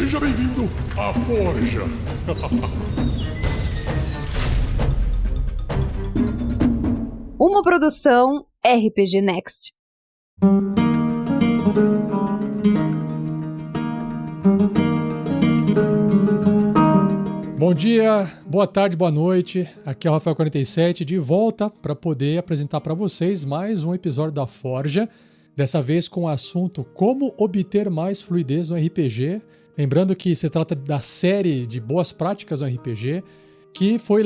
Seja bem-vindo à Forja. Uma produção RPG Next. Bom dia, boa tarde, boa noite. Aqui é o Rafael47 de volta para poder apresentar para vocês mais um episódio da Forja. Dessa vez com o assunto como obter mais fluidez no RPG. Lembrando que se trata da série de boas práticas no RPG que foi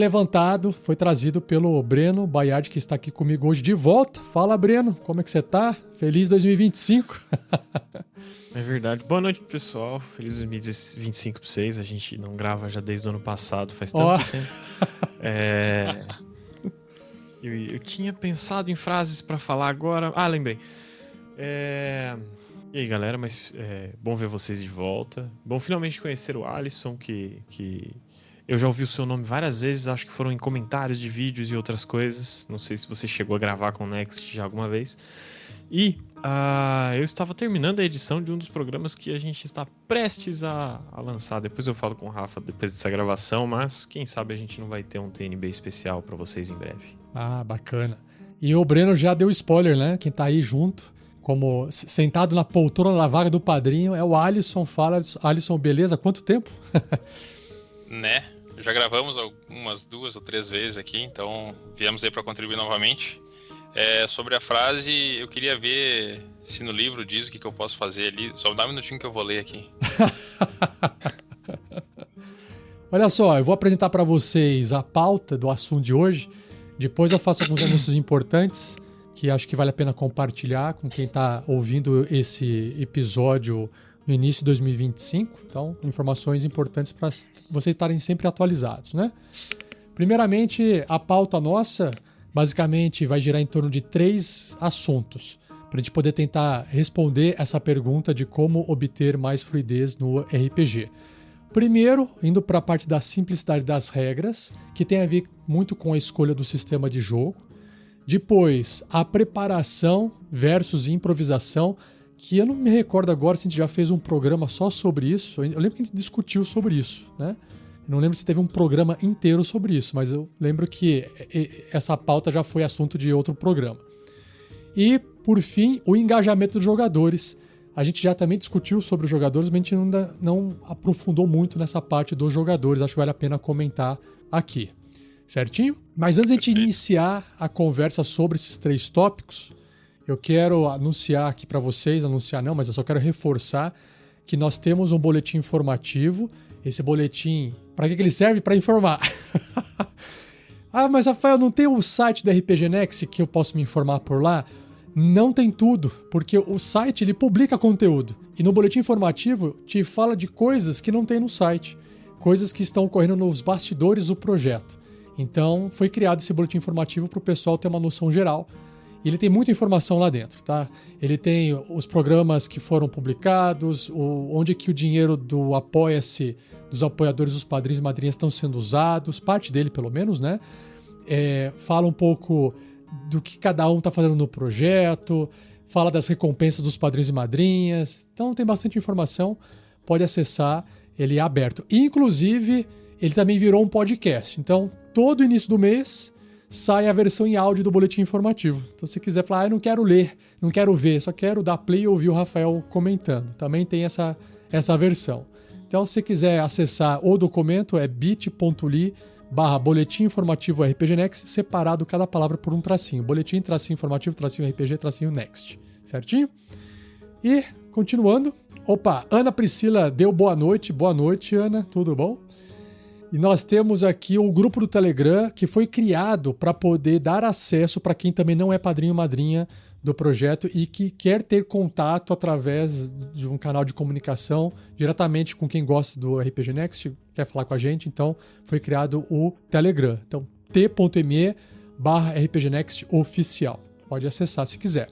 trazido pelo Breno Baiardi, que está aqui comigo hoje de volta. Fala, Breno, como é que você tá? Feliz 2025. É verdade. Boa noite, pessoal. Feliz 2025 para vocês. A gente não grava já desde o ano passado, faz tanto tempo. Eu tinha pensado em frases para falar agora. Ah, lembrei. E aí, galera, bom ver vocês de volta. Bom finalmente conhecer o Alisson, que eu já ouvi o seu nome várias vezes, acho que foram em comentários de vídeos e outras coisas. Não sei se você chegou a gravar com o Next já alguma vez. E eu estava terminando a edição de um dos programas que a gente está prestes a lançar. Depois eu falo com o Rafa depois dessa gravação, mas quem sabe a gente não vai ter um TNB especial para vocês em breve. Ah, bacana. E o Breno já deu spoiler, né? Quem tá aí junto, como sentado na poltrona na vaga do padrinho, é o Alisson. Fala, Alisson, beleza? Quanto tempo? Né? Já gravamos umas 2 ou 3 vezes aqui, então viemos aí para contribuir novamente. Sobre a frase, eu queria ver se no livro diz o que eu posso fazer ali. Só dá um minutinho que eu vou ler aqui. Olha só, eu vou apresentar para vocês a pauta do assunto de hoje. Depois eu faço alguns anúncios importantes que acho que vale a pena compartilhar com quem está ouvindo esse episódio no início de 2025. Então, informações importantes para vocês estarem sempre atualizados, né? Primeiramente, a pauta nossa basicamente vai girar em torno de 3 assuntos para a gente poder tentar responder essa pergunta de como obter mais fluidez no RPG. Primeiro, indo para a parte da simplicidade das regras, que tem a ver muito com a escolha do sistema de jogo. Depois, a preparação versus improvisação, que eu não me recordo agora se a gente já fez um programa só sobre isso. Eu lembro que a gente discutiu sobre isso, né? Eu não lembro se teve um programa inteiro sobre isso, mas eu lembro que essa pauta já foi assunto de outro programa. E, por fim, o engajamento dos jogadores. A gente já também discutiu sobre os jogadores, mas a gente ainda não aprofundou muito nessa parte dos jogadores. Acho que vale a pena comentar aqui. Certinho? Mas antes de a gente iniciar a conversa sobre esses 3 tópicos, eu quero anunciar aqui para vocês, mas eu só quero reforçar que nós temos um boletim informativo. Esse boletim, para que ele serve? Para informar. Ah, mas Rafael, não tem um site do RPG Next que eu posso me informar por lá? Não tem tudo, porque o site ele publica conteúdo. E no boletim informativo te fala de coisas que não tem no site. Coisas que estão ocorrendo nos bastidores do projeto. Então, foi criado esse boletim informativo para o pessoal ter uma noção geral. E ele tem muita informação lá dentro, tá? Ele tem os programas que foram publicados, onde que o dinheiro do Apoia-se, dos apoiadores, dos padrinhos e madrinhas estão sendo usados, parte dele pelo menos, né? Fala um pouco do que cada um está fazendo no projeto, fala das recompensas dos padrinhos e madrinhas. Então tem bastante informação, pode acessar, ele é aberto. Inclusive, ele também virou um podcast. Então, todo início do mês sai a versão em áudio do boletim informativo. Então, se quiser falar, eu não quero ler, não quero ver, só quero dar play e ouvir o Rafael comentando. Também tem essa versão. Então, se você quiser acessar o documento, é bit.ly/boletim informativo RPG Next, separado cada palavra por um tracinho. Boletim, tracinho informativo, tracinho RPG, tracinho Next. Certinho? E, continuando. Opa, Ana Priscila deu boa noite. Boa noite, Ana. Tudo bom? E nós temos aqui o grupo do Telegram que foi criado para poder dar acesso para quem também não é padrinho ou madrinha do projeto e que quer ter contato através de um canal de comunicação diretamente com quem gosta do RPG Next, quer falar com a gente. Então, foi criado o Telegram. Então, t.me/RPG Next oficial. Pode acessar se quiser.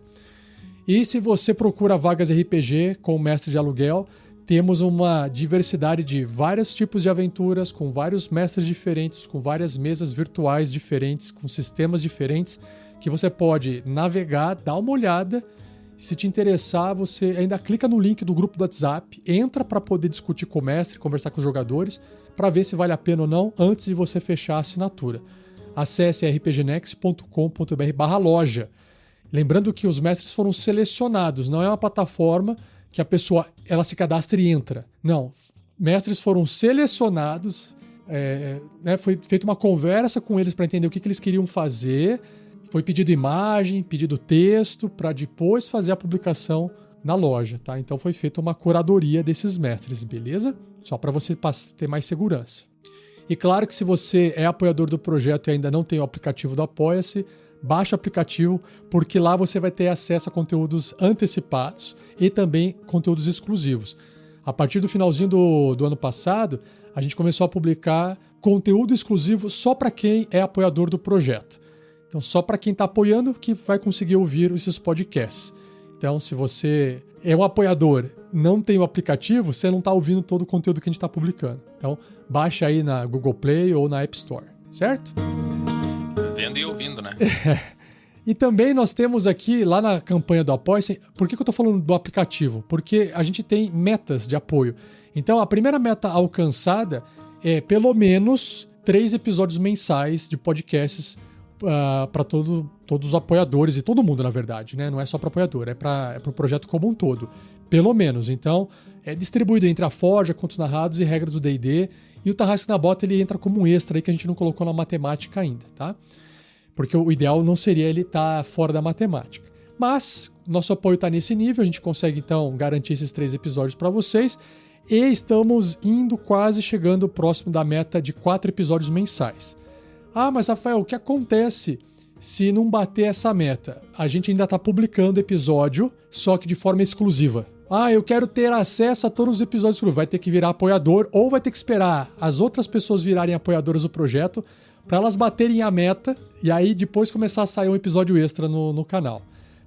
E se você procura vagas RPG com mestre de aluguel, temos uma diversidade de vários tipos de aventuras, com vários mestres diferentes, com várias mesas virtuais diferentes, com sistemas diferentes, que você pode navegar, dar uma olhada Se te interessar, você ainda clica no link do grupo do WhatsApp, entra para poder discutir com o mestre, conversar com os jogadores, para ver se vale a pena ou não, antes de você fechar a assinatura. Acesse rpgnext.com.br/loja. Lembrando que os mestres foram selecionados, não é uma plataforma que a pessoa ela se cadastra e entra. Não, mestres foram selecionados, foi feita uma conversa com eles para entender o que eles queriam fazer, foi pedido imagem, pedido texto, para depois fazer a publicação na loja, tá? Então foi feita uma curadoria desses mestres, beleza? Só para você ter mais segurança. E claro que se você é apoiador do projeto e ainda não tem o aplicativo do Apoia-se, baixa o aplicativo, porque lá você vai ter acesso a conteúdos antecipados e também conteúdos exclusivos. A partir do finalzinho do ano passado, a gente começou a publicar conteúdo exclusivo só para quem é apoiador do projeto. Então, só para quem está apoiando que vai conseguir ouvir esses podcasts. Então, se você é um apoiador, não tem o aplicativo, você não está ouvindo todo o conteúdo que a gente está publicando. Então, baixa aí na Google Play ou na App Store, certo? Vendo e ouvindo, né? E também nós temos aqui, lá na campanha do Apoia-se, por que eu estou falando do aplicativo? Porque a gente tem metas de apoio. Então, a primeira meta alcançada é pelo menos 3 episódios mensais de podcasts para todos os apoiadores e todo mundo, na verdade, né? Não é só para apoiador, é para o projeto como um todo. Pelo menos. Então, é distribuído entre a Forja, Contos Narrados e Regras do D&D. E o Tarrasque na Bota, ele entra como um extra aí que a gente não colocou na matemática ainda, tá? Porque o ideal não seria ele estar fora da matemática. Mas, nosso apoio está nesse nível, a gente consegue, então, garantir esses 3 episódios para vocês. E estamos indo quase chegando próximo da meta de 4 episódios mensais. Ah, mas Rafael, o que acontece se não bater essa meta? A gente ainda está publicando episódio, só que de forma exclusiva. Ah, eu quero ter acesso a todos os episódios exclusivos. Vai ter que virar apoiador ou vai ter que esperar as outras pessoas virarem apoiadoras do projeto para elas baterem a meta e aí depois começar a sair um episódio extra no canal,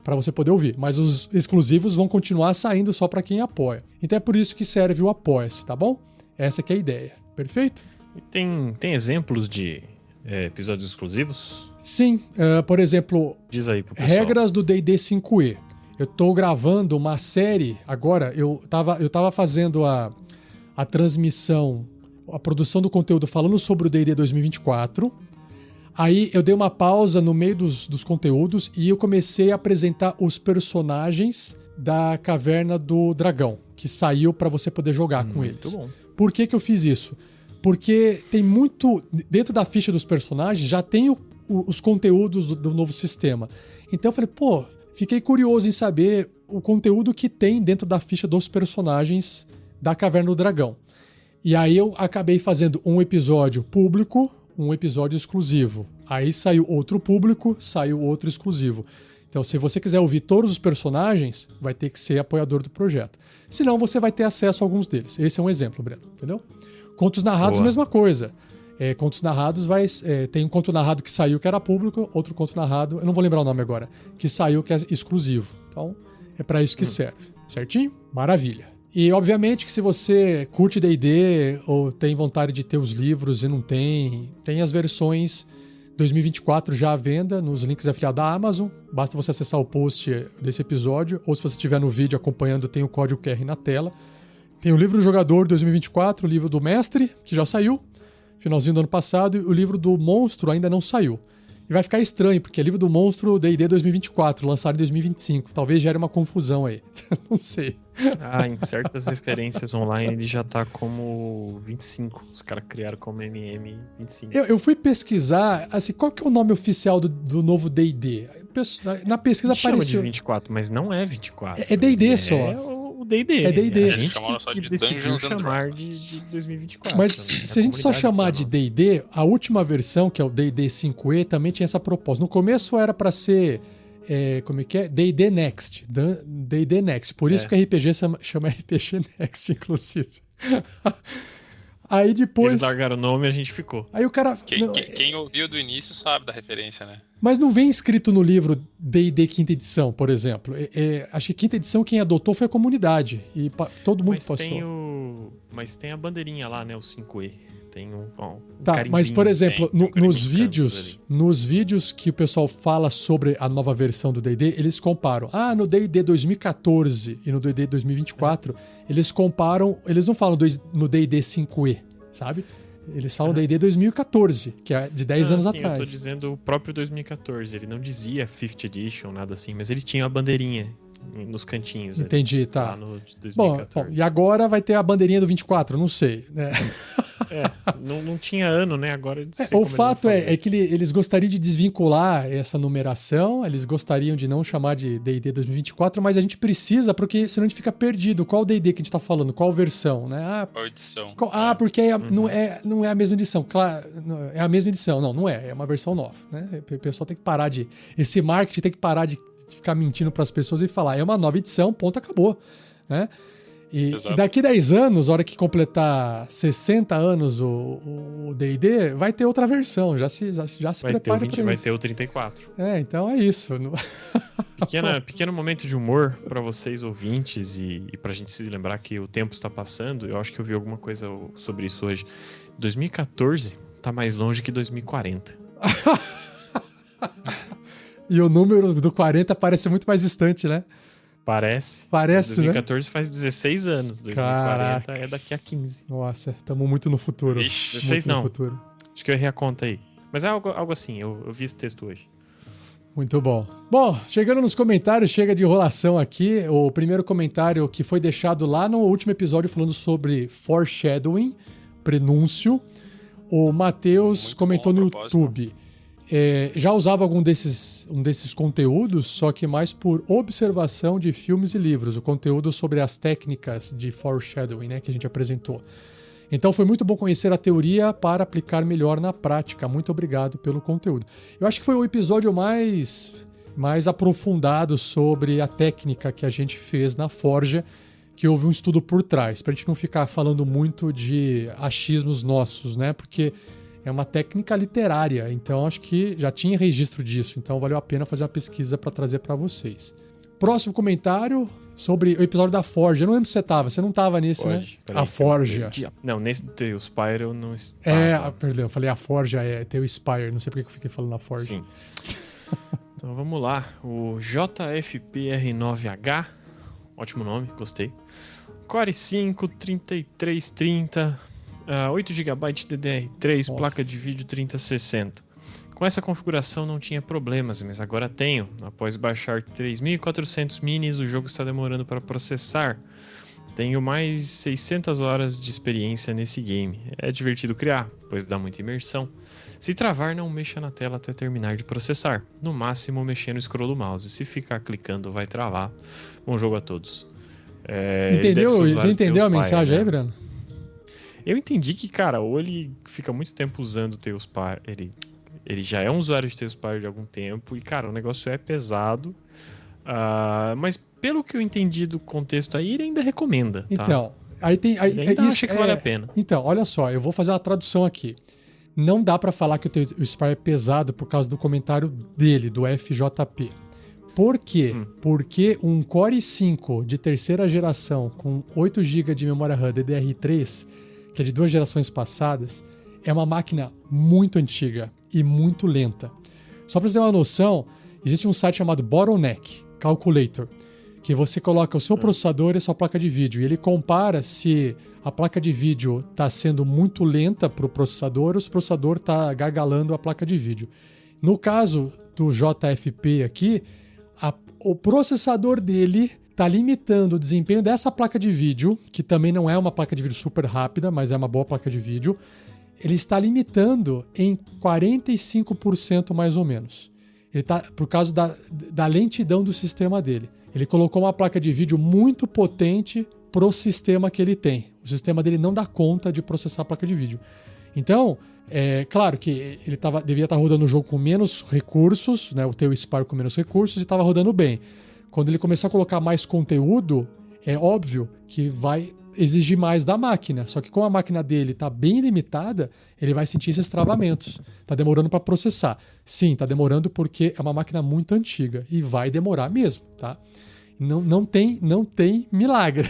para você poder ouvir. Mas os exclusivos vão continuar saindo só para quem apoia. Então é por isso que serve o Apoia-se, tá bom? Essa que é a ideia. Perfeito? E tem exemplos de episódios exclusivos? Sim, por exemplo, diz aí pro pessoal. Regras do D&D 5e. Eu tô gravando uma série agora, eu tava fazendo a transmissão, a produção do conteúdo falando sobre o D&D 2024. Aí eu dei uma pausa no meio dos conteúdos e eu comecei a apresentar os personagens da Caverna do Dragão, que saiu para você poder jogar com eles. Muito bom. Por que eu fiz isso? Porque tem muito... Dentro da ficha dos personagens já tem os conteúdos do novo sistema. Então eu falei, fiquei curioso em saber o conteúdo que tem dentro da ficha dos personagens da Caverna do Dragão. E aí eu acabei fazendo um episódio público, um episódio exclusivo. Aí saiu outro público, saiu outro exclusivo. Então, se você quiser ouvir todos os personagens, vai ter que ser apoiador do projeto. Senão, você vai ter acesso a alguns deles. Esse é um exemplo, Breno, entendeu? Contos narrados, Boa. Mesma coisa. Contos narrados tem um conto narrado que saiu que era público, outro conto narrado, eu não vou lembrar o nome agora, que saiu que é exclusivo. Então, é para isso que serve. Certinho? Maravilha. E, obviamente, que se você curte D&D ou tem vontade de ter os livros e não tem as versões 2024 já à venda nos links afiliados da Amazon. Basta você acessar o post desse episódio, ou se você estiver no vídeo acompanhando, tem o código QR na tela. Tem o livro do jogador 2024, o livro do mestre, que já saiu, finalzinho do ano passado, e o livro do monstro ainda não saiu. E vai ficar estranho, porque é livro do monstro D&D 2024, lançado em 2025. Talvez gere uma confusão aí. Não sei. Em certas referências online ele já tá como 25. Os caras criaram como MM25. Eu fui pesquisar, assim, qual que é o nome oficial do novo D&D? Na pesquisa Chama apareceu... de 24, mas não é 24. É D&D só. É o D&D. É D&D. A gente Chamaram só que de decidiu Dungeons and chamar Dragons. de 2024. Mas né? se a gente só chamar de D&D, a última versão, que é o D&D 5e, também tinha essa proposta. No começo era pra ser... como é que é? D&D Next. D&D Next. Por isso que o RPG chama RPG Next, inclusive. Aí depois... Eles largaram o nome e a gente ficou. Aí o cara... Quem ouviu do início sabe da referência, né? Mas não vem escrito no livro D&D quinta edição, por exemplo. Acho que quinta edição quem adotou foi a comunidade. E todo mundo passou. Mas tem a bandeirinha lá, né? O 5e. Tem um Tá, carimbinho. mas por exemplo, tem um carimbinho nos de vídeos, nos vídeos que o pessoal fala sobre a nova versão do D&D, eles comparam. No D&D 2014 e no D&D 2024, eles comparam, eles não falam no D&D 5e, sabe? Eles falam D&D 2014, que é de 10 anos atrás. Eu tô dizendo o próprio 2014, ele não dizia 5th Edition, nada assim, mas ele tinha a bandeirinha nos cantinhos. Entendi, ali, tá. Lá no de 2014. Bom, e agora vai ter a bandeirinha do 24, não sei, né? Não tinha ano, né? Agora O fato é que eles gostariam de desvincular essa numeração, eles gostariam de não chamar de D&D 2024, mas a gente precisa, porque senão a gente fica perdido. Qual D&D que a gente tá falando? Qual versão, né? Qual edição? Porque não é a mesma edição. Claro, é a mesma edição. Não é. É uma versão nova, né? O pessoal tem que parar de... Esse marketing tem que parar de ficar mentindo pras pessoas e falar, é uma nova edição, ponto, acabou, né? E daqui 10 anos, na hora que completar 60 anos o D&D, vai ter outra versão. Já se prepara para isso. Vai ter o 34. Então é isso. Pequeno momento de humor para vocês ouvintes e pra gente se lembrar que o tempo está passando. Eu acho que eu vi alguma coisa sobre isso hoje. 2014 tá mais longe que 2040. E o número do 40 parece muito mais distante, né? Parece, 2014 faz 16 anos, 2040 Caraca. É daqui a 15. Nossa, estamos muito no futuro. Ixi, 16 não. No futuro. Acho que eu errei a conta aí. Mas é algo assim, eu vi esse texto hoje. Muito bom. Bom, chegando nos comentários, chega de enrolação aqui. O primeiro comentário que foi deixado lá no último episódio falando sobre foreshadowing, prenúncio. O Matheus comentou no YouTube. Já usava um desses conteúdos, só que mais por observação de filmes e livros, o conteúdo sobre as técnicas de foreshadowing, né, que a gente apresentou. Então foi muito bom conhecer a teoria para aplicar melhor na prática. Muito obrigado pelo conteúdo. Eu acho que foi o episódio mais aprofundado sobre a técnica que a gente fez na Forja, que houve um estudo por trás, para a gente não ficar falando muito de achismos nossos, né, porque... É uma técnica literária, então acho que já tinha registro disso, então valeu a pena fazer uma pesquisa para trazer para vocês. Próximo comentário sobre o episódio da Forja. Eu não lembro se você não estava nesse, né? A Forja. Não, nesse Tale-Spire eu não estava. Perdão, eu falei a Forja, Tale-Spire, não sei porque eu fiquei falando a Forja. Sim. Então vamos lá, o JFPR9H, ótimo nome, gostei. Core 5, 3330... 8 GB DDR3, Nossa. Placa de vídeo 3060. Com essa configuração não tinha problemas, mas agora tenho. Após baixar 3.400 minis, o jogo está demorando para processar. Tenho mais 600 horas de experiência nesse game. É divertido criar, pois dá muita imersão. Se travar, não mexa na tela até terminar de processar. No máximo, mexer no scroll do mouse. Se ficar clicando, vai travar. Bom jogo a todos. Você entendeu a mensagem aí, Breno? Eu entendi que, cara, ou ele fica muito tempo usando o Tale-Spire, ele já é um usuário de Tale-Spire de algum tempo, e, cara, o negócio é pesado, mas pelo que eu entendi do contexto aí, ele ainda recomenda, tá? Então, ele ainda acha que vale a pena. Então, olha só, eu vou fazer uma tradução aqui. Não dá pra falar que o Spire é pesado por causa do comentário dele, do FJP. Por quê? Porque um Core i5 de terceira geração com 8 GB de memória RAM DDR3, que é de 2 gerações passadas, é uma máquina muito antiga e muito lenta. Só para você ter uma noção, existe um site chamado Bottleneck Calculator, que você coloca o seu processador e a sua placa de vídeo, e ele compara se a placa de vídeo está sendo muito lenta para o processador ou se o processador está gargalando a placa de vídeo. No caso do JFP aqui, o processador dele está limitando o desempenho dessa placa de vídeo, que também não é uma placa de vídeo super rápida, mas é uma boa placa de vídeo. Ele está limitando em 45% mais ou menos. Ele tá, por causa da lentidão do sistema dele. Ele colocou uma placa de vídeo muito potente para o sistema que ele tem. O sistema dele não dá conta de processar a placa de vídeo. Então, é claro que ele devia estar rodando o jogo com menos recursos, né, o Tale-Spire com menos recursos, e estava rodando bem. Quando ele começar a colocar mais conteúdo, é óbvio que vai exigir mais da máquina. Só que como a máquina dele está bem limitada, ele vai sentir esses travamentos. Está demorando para processar. Sim, está demorando porque é uma máquina muito antiga e vai demorar mesmo, tá? Não tem milagre.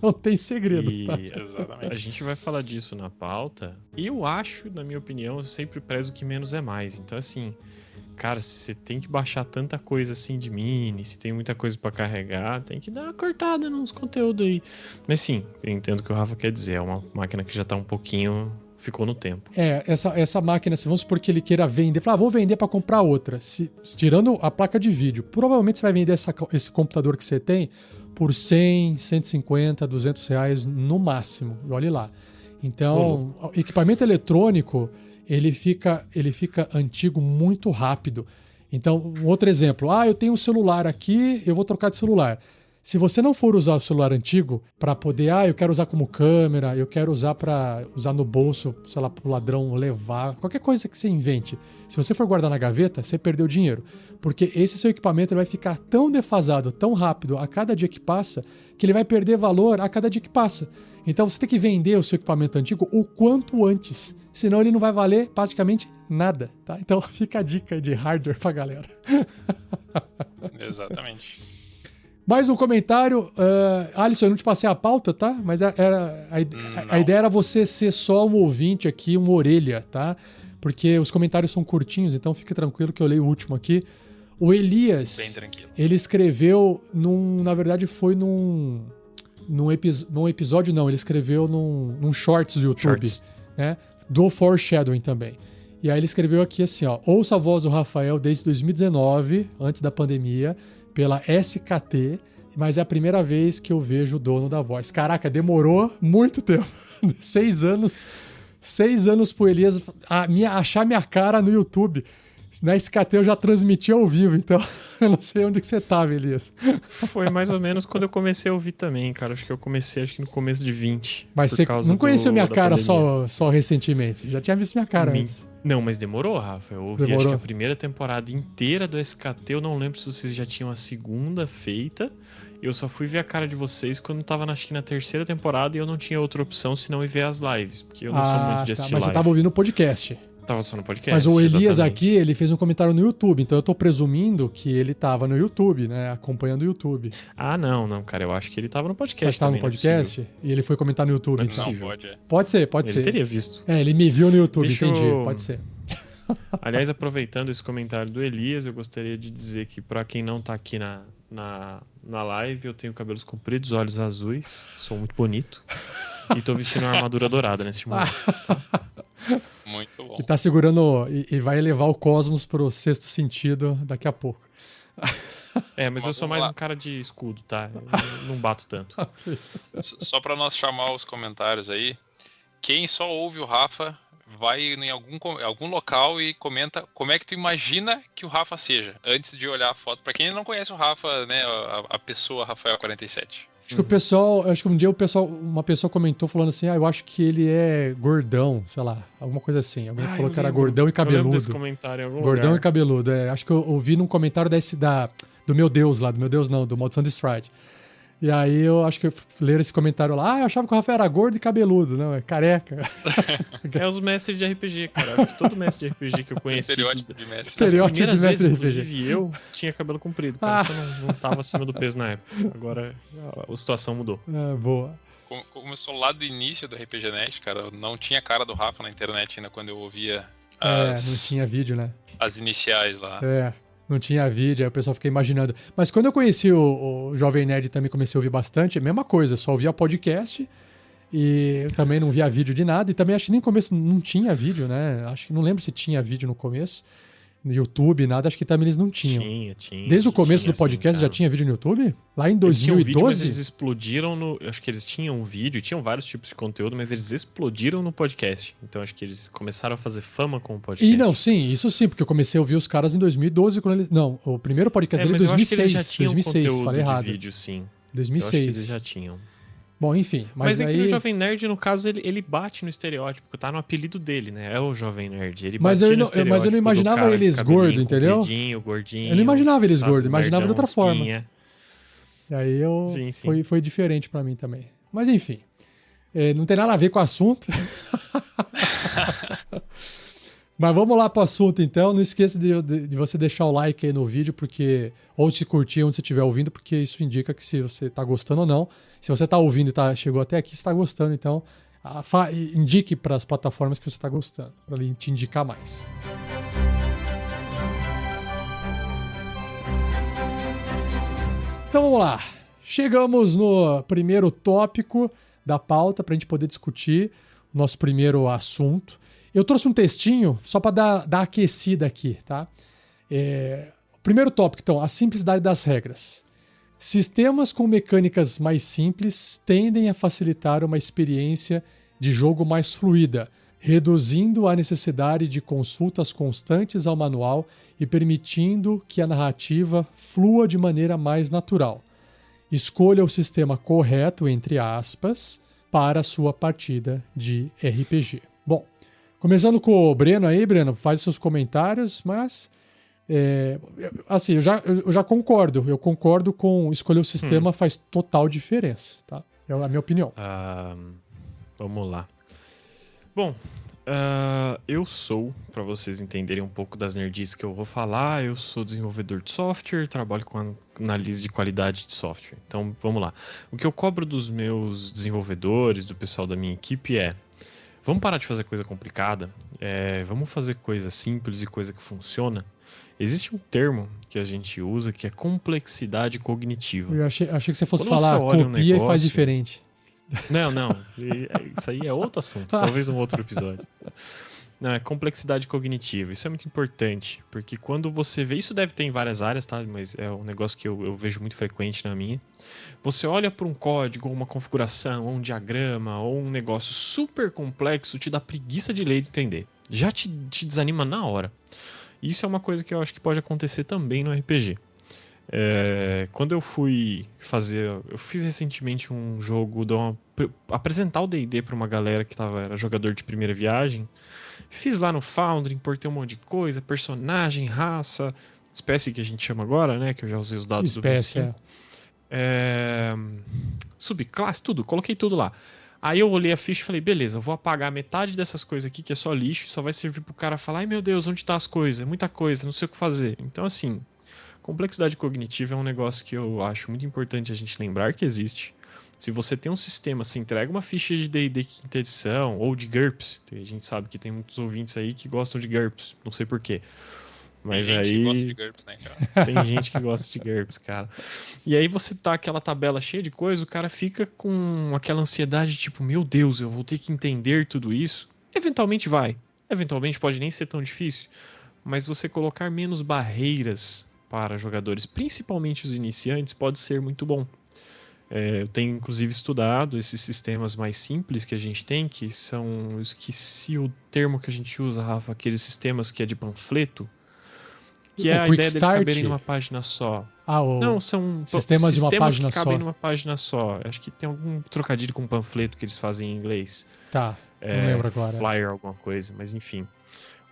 Não tem segredo. E Tá? Exatamente. a gente vai falar disso na pauta. E eu acho, na minha opinião, eu sempre prezo que menos é mais. Então, assim, cara, se você tem que baixar tanta coisa assim de mini, se tem muita coisa pra carregar, tem que dar uma cortada nos conteúdos aí. Mas sim, eu entendo o que o Rafa quer dizer. É uma máquina que já tá um pouquinho... Ficou no tempo. Essa máquina, se vamos supor que ele queira vender, fala, vou vender para comprar outra. Tirando a placa de vídeo, provavelmente você vai vender esse computador que você tem por 100, 150, 200 reais no máximo. Olhe lá. Então, equipamento eletrônico, ele fica antigo muito rápido. Então, um outro exemplo. Eu tenho um celular aqui, eu vou trocar de celular. Se você não for usar o celular antigo para poder, eu quero usar como câmera, eu quero usar para usar no bolso, sei lá, para o ladrão levar, qualquer coisa que você invente. Se você for guardar na gaveta, você perdeu dinheiro. Porque esse seu equipamento ele vai ficar tão defasado, tão rápido a cada dia que passa, que ele vai perder valor a cada dia que passa. Então você tem que vender o seu equipamento antigo o quanto antes. Senão ele não vai valer praticamente nada, tá? Então fica a dica de hardware pra galera. Exatamente. Mais um comentário. Alisson, eu não te passei a pauta, tá? Mas a ideia era você ser só um ouvinte aqui, uma orelha, tá? Porque os comentários são curtinhos, então fique tranquilo que eu leio o último aqui. O Elias, Bem tranquilo. ele escreveu na verdade foi num episódio, não, ele escreveu num shorts do YouTube, né? Do foreshadowing também. E aí ele escreveu aqui assim, ouça a voz do Rafael desde 2019, antes da pandemia, pela SKT, mas é a primeira vez que eu vejo o dono da voz. Caraca, demorou muito tempo. 6 anos. 6 anos pro Elias achar minha cara no YouTube. Na SKT eu já transmiti ao vivo, então eu não sei onde que você tava, Elias. Foi mais ou menos quando eu comecei a ouvir também, cara. Acho que eu comecei no começo de 20. Mas você não conheceu minha cara só recentemente? Já tinha visto minha cara antes. Não, mas demorou, Rafa. Eu ouvi acho que a primeira temporada inteira do SKT. Eu não lembro se vocês já tinham a segunda feita. Eu só fui ver a cara de vocês quando tava, acho que na terceira temporada e eu não tinha outra opção senão ir ver as lives. Porque eu não sou muito de assistir mas live. você tava ouvindo o podcast. Tava só no podcast. Mas o Elias exatamente. aqui, ele fez um comentário no YouTube, então eu tô presumindo que ele tava no YouTube, né? Acompanhando o YouTube. Não, cara. Eu acho que ele tava no podcast. Você tava no podcast? E ele foi comentar no YouTube, então. Não, pode. Pode ser. Ele teria visto. Ele me viu no YouTube, entendi. Pode ser. Aliás, aproveitando esse comentário do Elias, eu gostaria de dizer que pra quem não tá aqui na live, eu tenho cabelos compridos, olhos azuis, sou muito bonito e tô vestindo uma armadura dourada nesse momento. Muito bom. E tá segurando e vai elevar o cosmos pro sexto sentido daqui a pouco. Mas eu sou mais um cara de escudo, tá? Eu não bato tanto. Só pra nós chamar os comentários aí, quem só ouve o Rafa vai em algum local e comenta como é que tu imagina que o Rafa seja, antes de olhar a foto. Pra quem não conhece o Rafa, né, a pessoa Rafael 47. Acho que um dia uma pessoa comentou falando assim, eu acho que ele é gordão, sei lá, alguma coisa assim. Alguém falou que era gordão e cabeludo. Eu lembro desse comentário em algum gordão lugar. e cabeludo, acho que eu ouvi num comentário do meu Deus lá, do Maldição de Stride. E aí eu acho que leram esse comentário lá, eu achava que o Rafa era gordo e cabeludo, não, é careca. É os mestres de RPG, cara. Acho que todo mestre de RPG que eu conheci. Estereótipo de mestre. Estereótipo de mestre de RPG. Inclusive eu tinha cabelo comprido, cara. Eu não tava acima do peso na época. Agora a situação mudou. Boa. Começou lá do início do RPG Net, cara. Eu não tinha cara do Rafa na internet ainda quando eu ouvia não tinha vídeo, né? as iniciais lá. Não tinha vídeo, aí o pessoal fica imaginando. Mas quando eu conheci o Jovem Nerd e também comecei a ouvir bastante, é a mesma coisa, só ouvia podcast e eu também não via vídeo de nada. E também acho que nem no começo não tinha vídeo, né? Acho que não lembro se tinha vídeo no começo. No YouTube, nada, acho que também eles não tinham. Tinha. Desde o começo do podcast assim, já tinha vídeo no YouTube? Lá em 2012? Eles tinham vídeo, mas eles explodiram acho que eles tinham vídeo, tinham vários tipos de conteúdo, mas eles explodiram no podcast. Então acho que eles começaram a fazer fama com o podcast. E não, sim, isso sim, porque eu comecei a ouvir os caras em 2012, quando eles... Não, o primeiro podcast dele é 2006. Eles já tinham 2006, falei errado. De vídeo, sim. 2006. Eu acho que eles já tinham. Bom, enfim. Mas aí... é que no Jovem Nerd, no caso, ele bate no estereótipo, tá no apelido dele, né? É o Jovem Nerd. Ele mas eu não imaginava eles gordos, entendeu? Gordinho. Eu não imaginava eles gordos, sabe, imaginava de outra forma. Espinha. E aí Sim. Foi diferente pra mim também. Mas enfim, não tem nada a ver com o assunto. Mas vamos lá pro assunto, então. Não esqueça de você deixar o like aí no vídeo, porque ou se curtir onde você estiver ouvindo, porque isso indica que se você tá gostando ou não. Se você tá ouvindo e chegou até aqui, você tá gostando, então indique para as plataformas que você tá gostando, para ele te indicar mais. Então vamos lá. Chegamos no primeiro tópico da pauta para a gente poder discutir o nosso primeiro assunto. Eu trouxe um textinho só para dar aquecida aqui, tá? Primeiro tópico, então, a simplicidade das regras. Sistemas com mecânicas mais simples tendem a facilitar uma experiência de jogo mais fluida, reduzindo a necessidade de consultas constantes ao manual e permitindo que a narrativa flua de maneira mais natural. Escolha o sistema correto, entre aspas, para a sua partida de RPG. Bom, começando com o Breno aí, Breno, faz seus comentários, mas assim, eu já concordo. Eu concordo com escolher o sistema faz total diferença, tá? É a minha opinião. Vamos lá. Bom, eu sou, para vocês entenderem um pouco das nerdices que eu vou falar, eu sou desenvolvedor de software, trabalho com análise de qualidade de software. Então, vamos lá. O que eu cobro dos meus desenvolvedores, do pessoal da minha equipe vamos parar de fazer coisa complicada, vamos fazer coisa simples e coisa que funciona. Existe um termo que a gente usa que é complexidade cognitiva. Eu achei que você fosse Quando falar você olha copia e faz diferente. Não. Isso aí é outro assunto, talvez num outro episódio. Não, é complexidade cognitiva. Isso é muito importante, porque quando você vê... Isso deve ter em várias áreas, tá? Mas é um negócio que eu vejo muito frequente na minha. Você olha para um código, ou uma configuração, ou um diagrama, ou um negócio super complexo, te dá preguiça de ler e de entender. Já te desanima na hora. Isso é uma coisa que eu acho que pode acontecer também no RPG. Quando eu fui fazer... Eu fiz recentemente um jogo, apresentar o D&D para uma galera que era jogador de primeira viagem. Fiz lá no Foundry, importei um monte de coisa, personagem, raça, espécie que a gente chama agora, né? Que eu já usei os dados espécie, do 25. Subclasse, tudo, coloquei tudo lá. Aí eu olhei a ficha e falei, beleza, eu vou apagar metade dessas coisas aqui, que é só lixo, só vai servir pro cara falar, ai meu Deus, onde tá as coisas? É muita coisa, não sei o que fazer. Então assim, complexidade cognitiva é um negócio que eu acho muito importante a gente lembrar que existe. Se você tem um sistema, se entrega uma ficha de D&D quinta edição, ou de GURPS, a gente sabe que tem muitos ouvintes aí que gostam de GURPS, não sei porquê. Mas tem gente aí... que gosta de GURPS, né, cara? Tem gente que gosta de GURPS, cara. E aí você tá aquela tabela cheia de coisa, o cara fica com aquela ansiedade, tipo, meu Deus, eu vou ter que entender tudo isso. Eventualmente vai. Eventualmente pode nem ser tão difícil. Mas você colocar menos barreiras para jogadores, principalmente os iniciantes, pode ser muito bom. Eu tenho inclusive estudado esses sistemas mais simples que a gente tem, que são, eu esqueci o termo que a gente usa, Rafa, aqueles sistemas que é de panfleto, que é a ideia deles caberem numa página só. Não, são sistemas de uma página que cabem só. numa página só. Acho que tem algum trocadilho com panfleto que eles fazem em inglês. Tá, não lembro agora. Flyer, alguma coisa, mas enfim.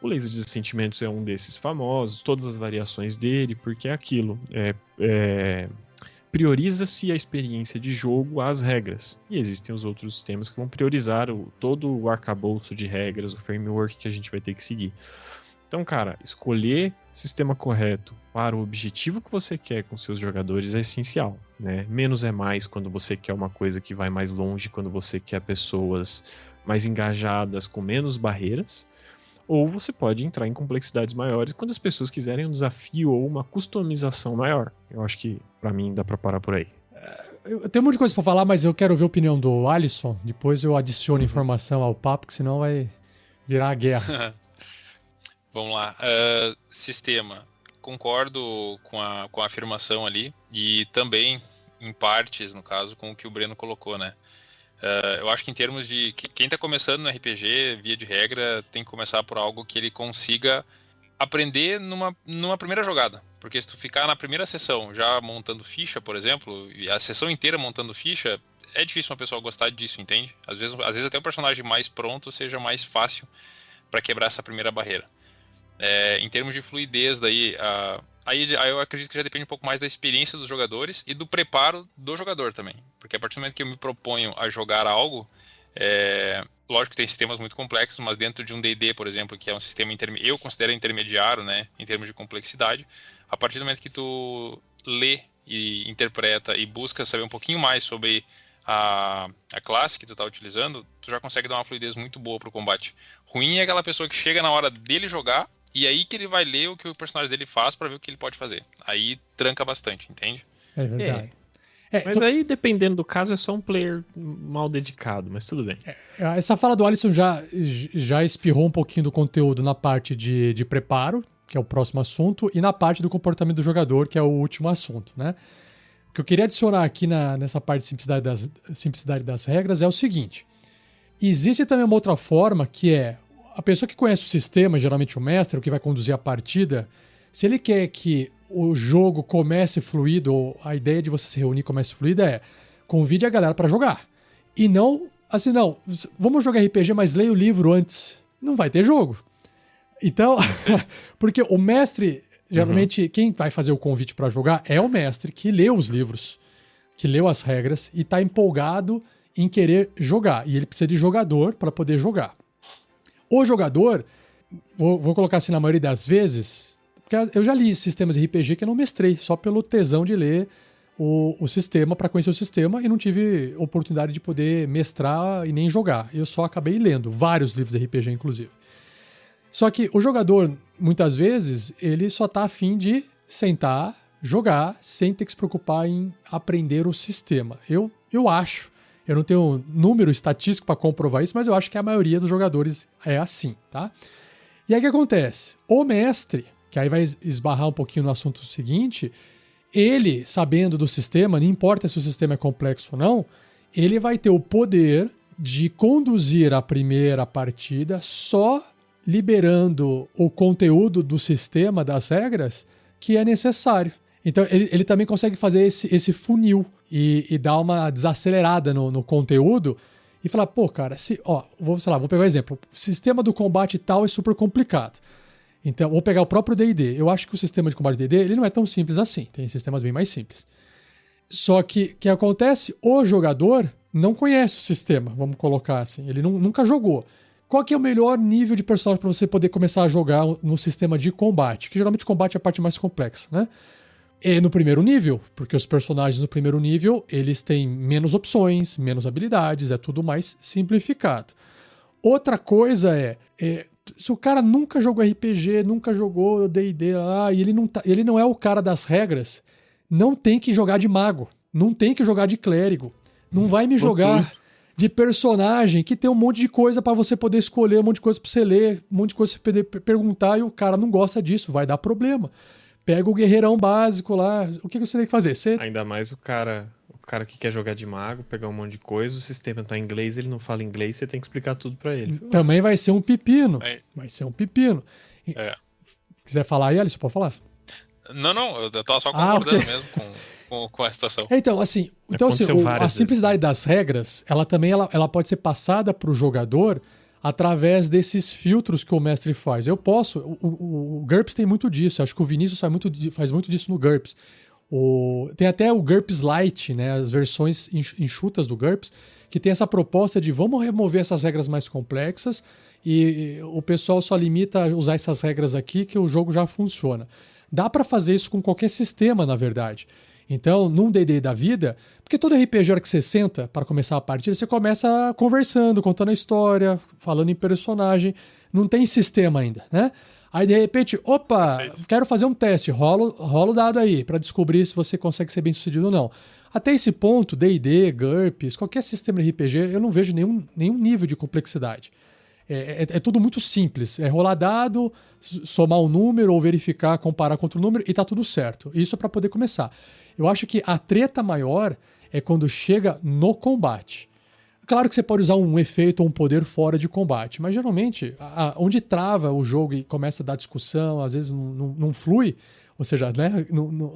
O Laser de Sentimentos é um desses famosos, todas as variações dele, porque é aquilo. Prioriza-se a experiência de jogo às regras. E existem os outros sistemas que vão priorizar todo o arcabouço de regras, o framework que a gente vai ter que seguir. Então, cara, escolher sistema correto para o objetivo que você quer com seus jogadores é essencial, né? Menos é mais quando você quer uma coisa que vai mais longe, quando você quer pessoas mais engajadas, com menos barreiras. Ou você pode entrar em complexidades maiores quando as pessoas quiserem um desafio ou uma customização maior. Eu acho que, pra mim, dá pra parar por aí. Eu tenho um monte de coisa pra falar, mas eu quero ver a opinião do Alisson. Depois eu adiciono informação ao papo, que senão vai virar a guerra. Vamos lá. Sistema. Concordo com a afirmação ali. E também, em partes, no caso, com o que o Breno colocou, né? Eu acho que em termos de... Quem está começando no RPG, via de regra, tem que começar por algo que ele consiga aprender numa primeira jogada. Porque se tu ficar na primeira sessão já montando ficha, por exemplo, e a sessão inteira montando ficha, é difícil uma pessoa gostar disso, entende? Às vezes até o personagem mais pronto seja mais fácil para quebrar essa primeira barreira. Em termos de fluidez, daí... Aí eu acredito que já depende um pouco mais da experiência dos jogadores e do preparo do jogador também. Porque a partir do momento que eu me proponho a jogar algo, lógico que tem sistemas muito complexos, mas dentro de um D&D, por exemplo, que é um sistema eu considero intermediário, né, em termos de complexidade, a partir do momento que tu lê e interpreta e busca saber um pouquinho mais sobre a classe que tu tá utilizando, tu já consegue dar uma fluidez muito boa pro combate. Ruim é aquela pessoa que chega na hora dele jogar e aí que ele vai ler o que o personagem dele faz pra ver o que ele pode fazer. Aí tranca bastante, entende? É verdade. Mas aí, dependendo do caso, é só um player mal dedicado, mas tudo bem. Essa fala do Alisson já espirrou um pouquinho do conteúdo na parte de preparo, que é o próximo assunto, e na parte do comportamento do jogador, que é o último assunto, né? O que eu queria adicionar aqui nessa parte de simplicidade das regras é o seguinte. Existe também uma outra forma, que é a pessoa que conhece o sistema, geralmente o mestre, o que vai conduzir a partida, se ele quer que o jogo comece fluido, ou a ideia de você se reunir comece fluida é convide a galera para jogar. E não, assim, não, vamos jogar RPG, mas leia o livro antes. Não vai ter jogo. Então, porque o mestre, geralmente, quem vai fazer o convite para jogar é o mestre que leu os livros, que leu as regras e tá empolgado em querer jogar. E ele precisa de jogador para poder jogar. O jogador, vou colocar assim na maioria das vezes, porque eu já li sistemas de RPG que eu não mestrei, só pelo tesão de ler o sistema, para conhecer o sistema, e não tive oportunidade de poder mestrar e nem jogar. Eu só acabei lendo vários livros de RPG, inclusive. Só que o jogador, muitas vezes, ele só tá afim de sentar, jogar, sem ter que se preocupar em aprender o sistema. Eu acho, eu não tenho número estatístico para comprovar isso, mas eu acho que a maioria dos jogadores é assim, tá? E aí o que acontece? O mestre, que aí vai esbarrar um pouquinho no assunto seguinte, ele, sabendo do sistema, não importa se o sistema é complexo ou não, ele vai ter o poder de conduzir a primeira partida só liberando o conteúdo do sistema, das regras, que é necessário. Então, ele também consegue fazer esse funil e dar uma desacelerada no conteúdo e falar, pô, cara, vou pegar um exemplo. O sistema do combate tal é super complicado. Então, vou pegar o próprio D&D. Eu acho que o sistema de combate D&D, ele não é tão simples assim. Tem sistemas bem mais simples. Só que, o que acontece? O jogador não conhece o sistema, vamos colocar assim. Ele nunca jogou. Qual que é o melhor nível de personagem para você poder começar a jogar no sistema de combate? Que geralmente combate é a parte mais complexa, né? É no primeiro nível, porque os personagens no primeiro nível, eles têm menos opções, menos habilidades, é tudo mais simplificado. Outra coisa se o cara nunca jogou RPG, nunca jogou D&D lá, e ele não é o cara das regras, não tem que jogar de mago, não tem que jogar de clérigo, não vai me jogar de personagem que tem um monte de coisa pra você poder escolher, um monte de coisa pra você ler, um monte de coisa pra você poder perguntar, e o cara não gosta disso, vai dar problema. Pega o guerreirão básico lá, o que você tem que fazer? Ainda mais o cara que quer jogar de mago, pegar um monte de coisa, o sistema tá em inglês, ele não fala inglês, você tem que explicar tudo pra ele. Também vai ser um pepino. Vai ser um pepino. Quiser falar aí, Alisson, pode falar? Não, eu tava só concordando mesmo com a situação. Então, assim, a simplicidade das regras, ela também ela pode ser passada pro jogador através desses filtros que o mestre faz. Eu posso... O GURPS tem muito disso. Acho que o Vinícius faz muito disso no GURPS. Tem até o GURPS Lite, né? As versões enxutas do GURPS, que tem essa proposta de vamos remover essas regras mais complexas e o pessoal só limita a usar essas regras aqui que o jogo já funciona. Dá para fazer isso com qualquer sistema, na verdade. Então, num D&D da vida, porque todo RPG, a hora que você senta para começar a partida, você começa conversando, contando a história, falando em personagem, não tem sistema ainda, né? Aí, de repente, quero fazer um teste, rola o dado aí, para descobrir se você consegue ser bem sucedido ou não. Até esse ponto, D&D, GURPS, qualquer sistema de RPG, eu não vejo nenhum nível de complexidade. É tudo muito simples. É rolar dado, somar um número ou verificar, comparar com outro número e tá tudo certo. Isso para poder começar. Eu acho que a treta maior é quando chega no combate. Claro que você pode usar um efeito ou um poder fora de combate, mas geralmente onde trava o jogo e começa a dar discussão, às vezes não flui, ou seja, né,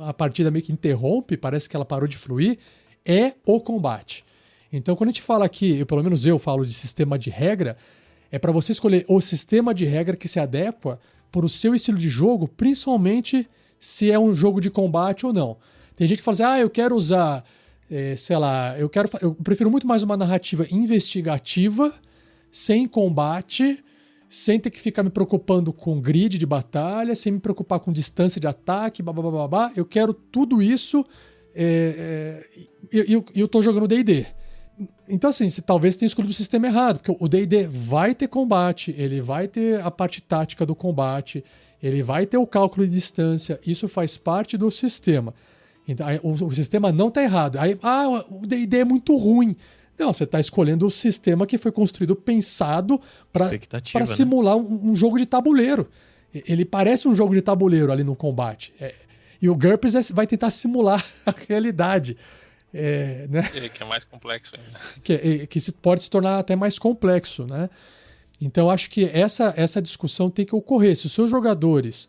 a partida meio que interrompe, parece que ela parou de fluir, é o combate. Então quando a gente fala aqui, pelo menos eu falo de sistema de regra, é para você escolher o sistema de regra que se adequa para o seu estilo de jogo, principalmente se é um jogo de combate ou não. Tem gente que fala assim, eu quero usar, eu prefiro muito mais uma narrativa investigativa sem combate, sem ter que ficar me preocupando com grid de batalha, sem me preocupar com distância de ataque, babá. Eu quero tudo isso e eu tô jogando D&D. Então, assim, você talvez tenha escolhido o sistema errado, porque o D&D vai ter combate, ele vai ter a parte tática do combate, ele vai ter o cálculo de distância, isso faz parte do sistema. Então, o sistema não está errado. Aí, o D&D é muito ruim. Não, você está escolhendo o sistema que foi construído, pensado para simular um jogo de tabuleiro. Ele parece um jogo de tabuleiro ali no combate. E o GURPS vai tentar simular a realidade. Né? Que é mais complexo ainda. Que pode se tornar até mais complexo, né? Então, acho que essa discussão tem que ocorrer. Se os seus jogadores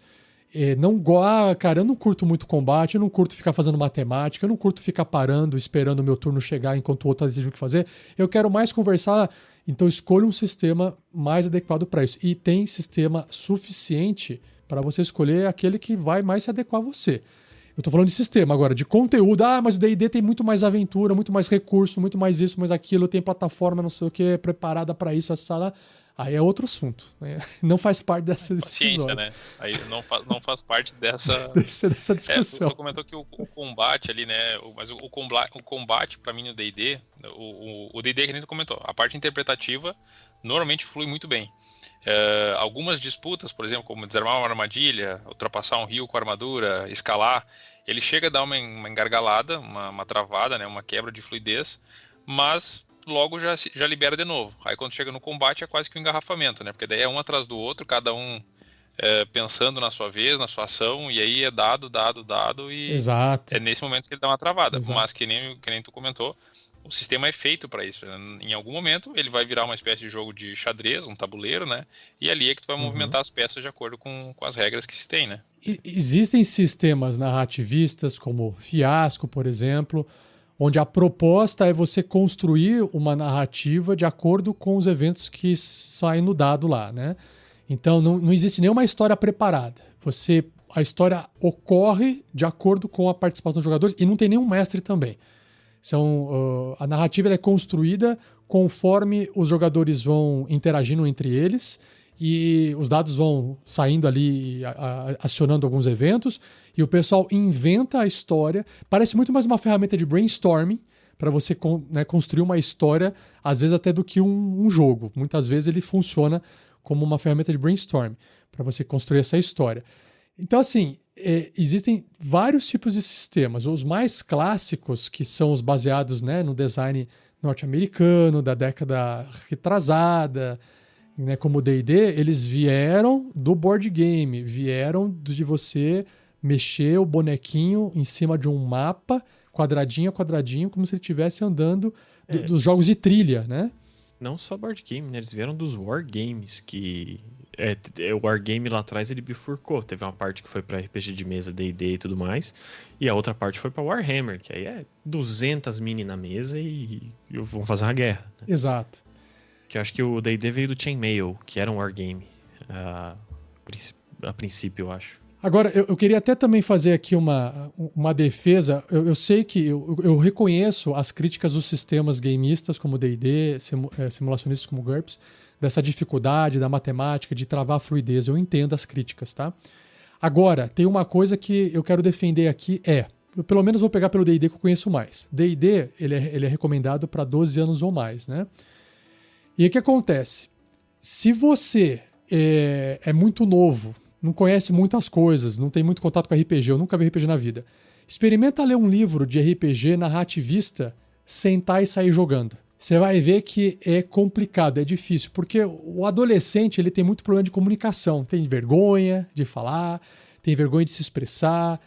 cara, eu não curto muito combate, eu não curto ficar fazendo matemática, eu não curto ficar parando, esperando o meu turno chegar enquanto o outro decide o que fazer, eu quero mais conversar, então escolha um sistema mais adequado para isso. E tem sistema suficiente para você escolher aquele que vai mais se adequar a você. Eu tô falando de sistema agora, de conteúdo. Mas o D&D tem muito mais aventura, muito mais recurso, muito mais isso, mais aquilo, tem plataforma, não sei o que, preparada para isso, essa sala. Aí é outro assunto, né? Não faz parte desse Paciência, né? Aí não faz parte dessa discussão. Tu comentou que o combate ali, né? Mas o combate pra mim no D&D, o D&D que nem tu comentou, a parte interpretativa normalmente flui muito bem. Algumas disputas, por exemplo, como desarmar uma armadilha, ultrapassar um rio com armadura, escalar, ele chega a dar uma engargalada, uma travada, né? Uma quebra de fluidez, mas logo já libera de novo. Aí quando chega no combate é quase que um engarrafamento, né? Porque daí é um atrás do outro, cada um pensando na sua vez, na sua ação, e aí é dado, e Exato. É nesse momento que ele dá uma travada. Exato. Mas que nem tu comentou, o sistema é feito para isso. Em algum momento ele vai virar uma espécie de jogo de xadrez, um tabuleiro, né? E ali é que tu vai movimentar as peças de acordo com as regras que se tem, né? Existem sistemas narrativistas, como Fiasco, por exemplo, onde a proposta é você construir uma narrativa de acordo com os eventos que saem no dado lá, né? Então não existe nenhuma história preparada. A história ocorre de acordo com a participação dos jogadores e não tem nenhum mestre também. A narrativa é construída conforme os jogadores vão interagindo entre eles e os dados vão saindo ali, acionando alguns eventos, e o pessoal inventa a história. Parece muito mais uma ferramenta de brainstorming para você construir uma história, às vezes até do que um jogo. Muitas vezes ele funciona como uma ferramenta de brainstorming para você construir essa história. Então, assim, existem vários tipos de sistemas. Os mais clássicos, que são os baseados, né, no design norte-americano, da década retrasada, né, como o D&D, eles vieram do board game, vieram de você mexer o bonequinho em cima de um mapa, quadradinho a quadradinho, como se ele estivesse andando dos jogos de trilha, né? Não só board game, né? Eles vieram dos wargames, que o wargame lá atrás ele bifurcou. Teve uma parte que foi pra RPG de mesa, D&D e tudo mais, e a outra parte foi pra Warhammer, que aí é 200 mini na mesa e vão fazer uma guerra. Né? Exato. Que eu acho que o D&D veio do Chainmail, que era um wargame, a princípio, eu acho. Agora, eu queria até também fazer aqui uma defesa. Eu sei que eu reconheço as críticas dos sistemas gameistas como D&D, simulacionistas como GURPS, dessa dificuldade da matemática, de travar a fluidez. Eu entendo as críticas, tá? Agora, tem uma coisa que eu quero defender aqui eu pelo menos vou pegar pelo D&D que eu conheço mais. D&D, ele é recomendado para 12 anos ou mais, né? E o que acontece? Se você é muito novo, não conhece muitas coisas, não tem muito contato com RPG, eu nunca vi RPG na vida, experimenta ler um livro de RPG narrativista, sentar e sair jogando. Você vai ver que é complicado, é difícil, porque o adolescente ele tem muito problema de comunicação, tem vergonha de falar, tem vergonha de se expressar,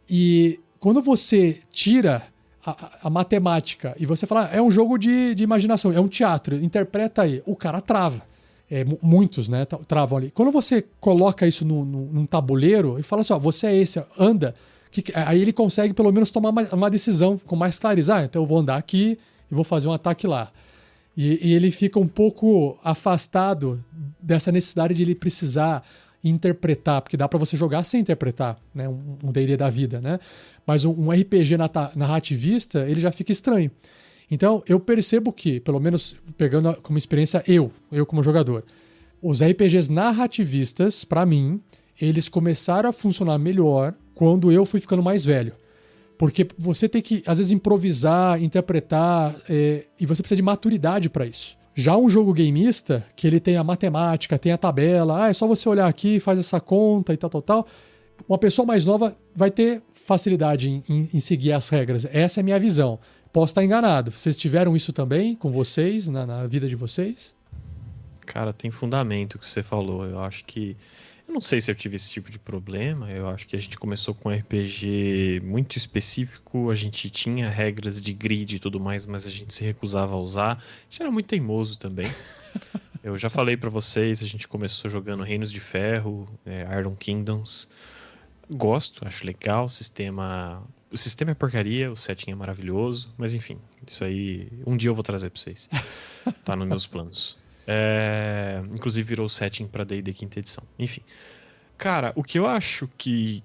e quando você tira a matemática e você fala, é um jogo de imaginação, é um teatro, interpreta aí, o cara trava. Muitos, né, travam ali. Quando você coloca isso num tabuleiro e fala assim, você é esse, anda, aí ele consegue pelo menos tomar uma decisão com mais clareza. Então eu vou andar aqui e vou fazer um ataque lá. E ele fica um pouco afastado dessa necessidade de ele precisar interpretar, porque dá para você jogar sem interpretar, né, um D&D da vida, né? Mas um RPG narrativista, ele já fica estranho. Então, eu percebo que, pelo menos pegando como experiência eu como jogador, os RPGs narrativistas, pra mim, eles começaram a funcionar melhor quando eu fui ficando mais velho. Porque você tem que, às vezes, improvisar, interpretar, e você precisa de maturidade pra isso. Já um jogo gameista, que ele tem a matemática, tem a tabela, é só você olhar aqui, faz essa conta e tal. Uma pessoa mais nova vai ter facilidade em seguir as regras. Essa é a minha visão. Posso estar enganado. Vocês tiveram isso também com vocês, na vida de vocês? Cara, tem fundamento o que você falou. Eu acho que... Eu não sei se eu tive esse tipo de problema. Eu acho que a gente começou com um RPG muito específico. A gente tinha regras de grid e tudo mais, mas a gente se recusava a usar. A gente era muito teimoso também. Eu já falei pra vocês, a gente começou jogando Reinos de Ferro, Iron Kingdoms. Gosto, acho legal. O sistema é porcaria, o setting é maravilhoso. Mas enfim, isso aí um dia eu vou trazer pra vocês. Tá nos meus planos. Inclusive virou setting pra D&D quinta edição. Enfim. Cara, o que eu acho que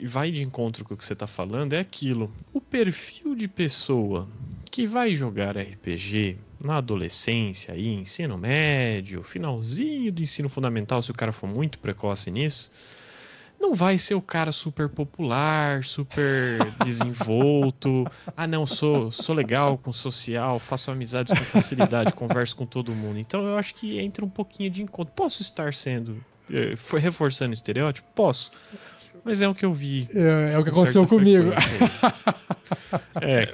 vai de encontro com o que você tá falando é aquilo. O perfil de pessoa que vai jogar RPG na adolescência, aí, ensino médio, finalzinho do ensino fundamental, se o cara for muito precoce nisso, não vai ser o cara super popular, super desenvolto. Ah, não, sou legal com social, faço amizades com facilidade, converso com todo mundo. Então eu acho que entra um pouquinho de encontro. Posso estar reforçando o estereótipo? Posso. Mas é o que eu vi. É o que aconteceu comigo.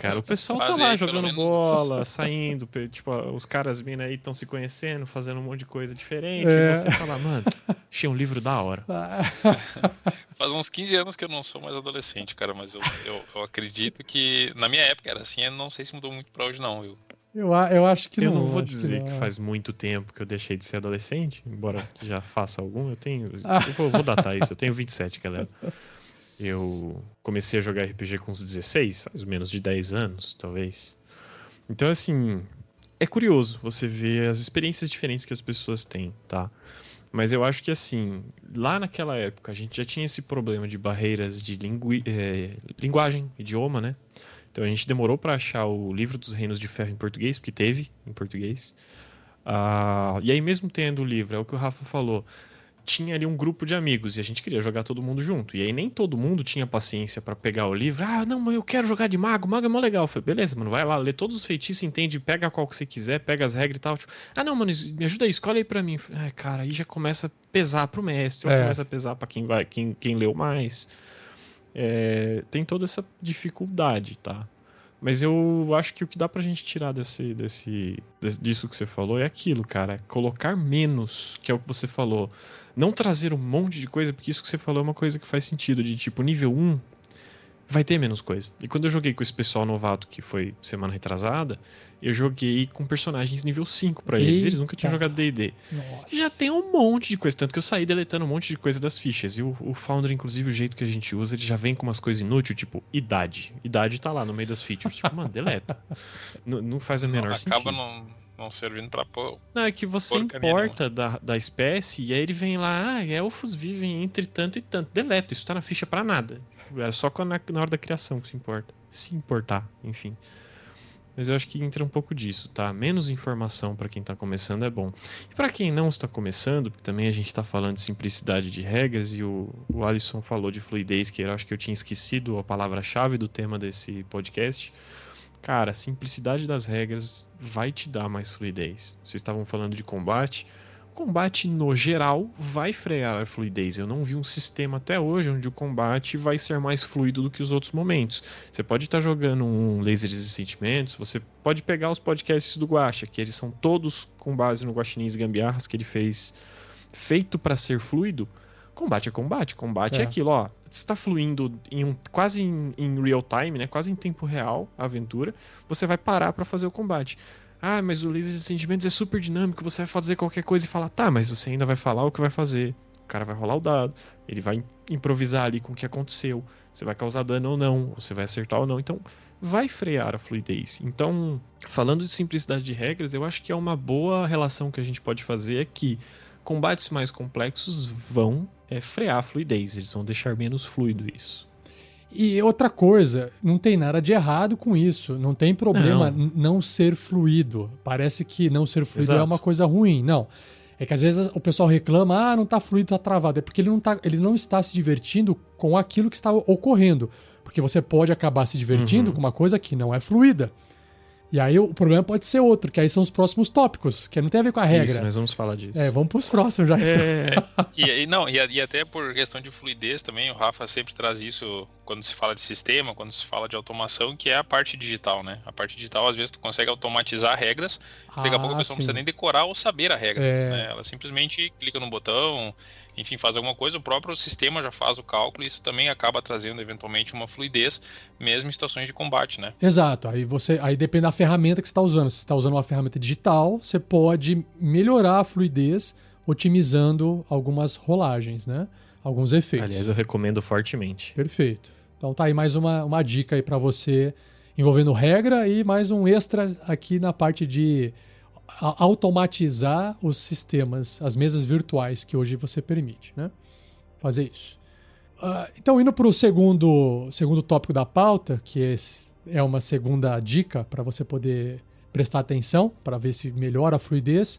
Cara, o pessoal tá lá jogando bola, saindo, tipo, os caras vindo aí estão se conhecendo, fazendo um monte de coisa diferente, e você fala, mano, achei um livro da hora. Faz uns 15 anos que eu não sou mais adolescente, cara, mas eu acredito que na minha época era assim, eu não sei se mudou muito pra hoje não, viu? Eu acho que eu não vou dizer que faz muito tempo que eu deixei de ser adolescente, embora já faça algum, eu vou datar isso, eu tenho 27, galera. Eu comecei a jogar RPG com uns 16, faz menos de 10 anos, talvez. Então, assim, é curioso você ver as experiências diferentes que as pessoas têm, tá? Mas eu acho que, assim, lá naquela época a gente já tinha esse problema de barreiras de linguagem, idioma, né? Então a gente demorou para achar o livro dos Reinos de Ferro em português, porque teve em português. E aí mesmo tendo o livro, é o que o Rafa falou, tinha ali um grupo de amigos e a gente queria jogar todo mundo junto. E aí nem todo mundo tinha paciência para pegar o livro. Ah, não, mas eu quero jogar de mago é mó legal. Eu falei, beleza, mano, vai lá, lê todos os feitiços, entende, pega qual que você quiser, pega as regras e tal. Tipo, ah, não, mano, me ajuda aí, escolhe aí pra mim. Falei, cara, aí já começa a pesar pro mestre, ou começa a pesar pra quem leu mais. Tem toda essa dificuldade, tá? Mas eu acho que o que dá pra gente tirar disso que você falou é aquilo, cara. Colocar menos, que é o que você falou. Não trazer um monte de coisa, porque isso que você falou é uma coisa que faz sentido. De tipo, nível 1 vai ter menos coisa. E quando eu joguei com esse pessoal novato, que foi semana retrasada, eu joguei com personagens nível 5 pra eles. Eles nunca tinham jogado D&D. Já tem um monte de coisa. Tanto que eu saí deletando um monte de coisa das fichas. E o Founder, inclusive, o jeito que a gente usa, ele já vem com umas coisas inúteis, tipo, idade. Idade tá lá no meio das features. Tipo, mano, deleta. Não faz o menor sentido. Acaba não servindo pra pôr. Não, é que você importa da espécie e aí ele vem lá, elfos vivem entre tanto e tanto. Deleta, isso tá na ficha pra nada. É só na hora da criação que se importa. Se importar, enfim. Mas eu acho que entra um pouco disso, tá? Menos informação pra quem tá começando é bom. E pra quem não está começando, porque também a gente tá falando de simplicidade de regras e o Alisson falou de fluidez, que eu acho que eu tinha esquecido a palavra-chave do tema desse podcast. Cara, a simplicidade das regras vai te dar mais fluidez. Vocês estavam falando de combate. Combate, no geral, vai frear a fluidez. Eu não vi um sistema até hoje onde o combate vai ser mais fluido do que os outros momentos. Você pode estar jogando um Lasers e Sentimentos, você pode pegar os podcasts do Guaxa, que eles são todos com base no Guaxinins e Gambiarras que ele fez, feito para ser fluido. Combate é combate. Combate é aquilo, ó. Está fluindo quase em real time, né? Quase em tempo real a aventura. Você vai parar para fazer o combate. Ah, mas o Lasers e Sentimentos é super dinâmico, você vai fazer qualquer coisa e falar, tá, mas você ainda vai falar o que vai fazer. O cara vai rolar o dado, ele vai improvisar ali com o que aconteceu. Você vai causar dano ou não, você vai acertar ou não. Então, vai frear a fluidez. Então, falando de simplicidade de regras, eu acho que é uma boa relação que a gente pode fazer é que combates mais complexos vão frear a fluidez, eles vão deixar menos fluido isso. E outra coisa, não tem nada de errado com isso. Não tem problema não ser fluido. Parece que não ser fluido é uma coisa ruim. Não. É que às vezes o pessoal reclama, não tá fluido, tá travado. É porque ele não está se divertindo com aquilo que está ocorrendo. Porque você pode acabar se divertindo com uma coisa que não é fluida. E aí o problema pode ser outro, que aí são os próximos tópicos, que não tem a ver com a regra. Isso, nós vamos falar disso. Vamos pros próximos já. E até por questão de fluidez também, o Rafa sempre traz isso quando se fala de sistema, quando se fala de automação, que é a parte digital, né? A parte digital, às vezes, tu consegue automatizar regras, daqui a pouco a pessoa não precisa nem decorar ou saber a regra. Né? Ela simplesmente clica no botão, enfim, faz alguma coisa, o próprio sistema já faz o cálculo, e isso também acaba trazendo, eventualmente, uma fluidez, mesmo em situações de combate, né? Exato, aí depende da ferramenta que você está usando. Se você está usando uma ferramenta digital, você pode melhorar a fluidez otimizando algumas rolagens, né? Alguns efeitos. Aliás, eu recomendo fortemente. Perfeito. Então tá aí mais uma dica aí para você envolvendo regra e mais um extra aqui na parte de automatizar os sistemas, as mesas virtuais que hoje você permite, né? Fazer isso. Então, indo para o segundo tópico da pauta, que é uma segunda dica para você poder prestar atenção, para ver se melhora a fluidez,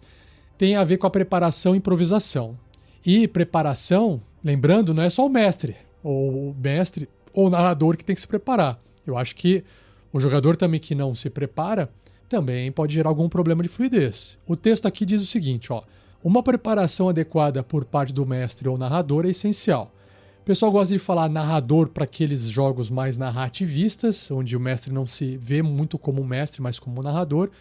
tem a ver com a preparação e improvisação. E preparação, lembrando, não é só o mestre ou o narrador que tem que se preparar. Eu acho que o jogador também que não se prepara também pode gerar algum problema de fluidez. O texto aqui diz o seguinte, uma preparação adequada por parte do mestre ou narrador é essencial. O pessoal gosta de falar narrador para aqueles jogos mais narrativistas, onde o mestre não se vê muito como mestre, mas como narrador,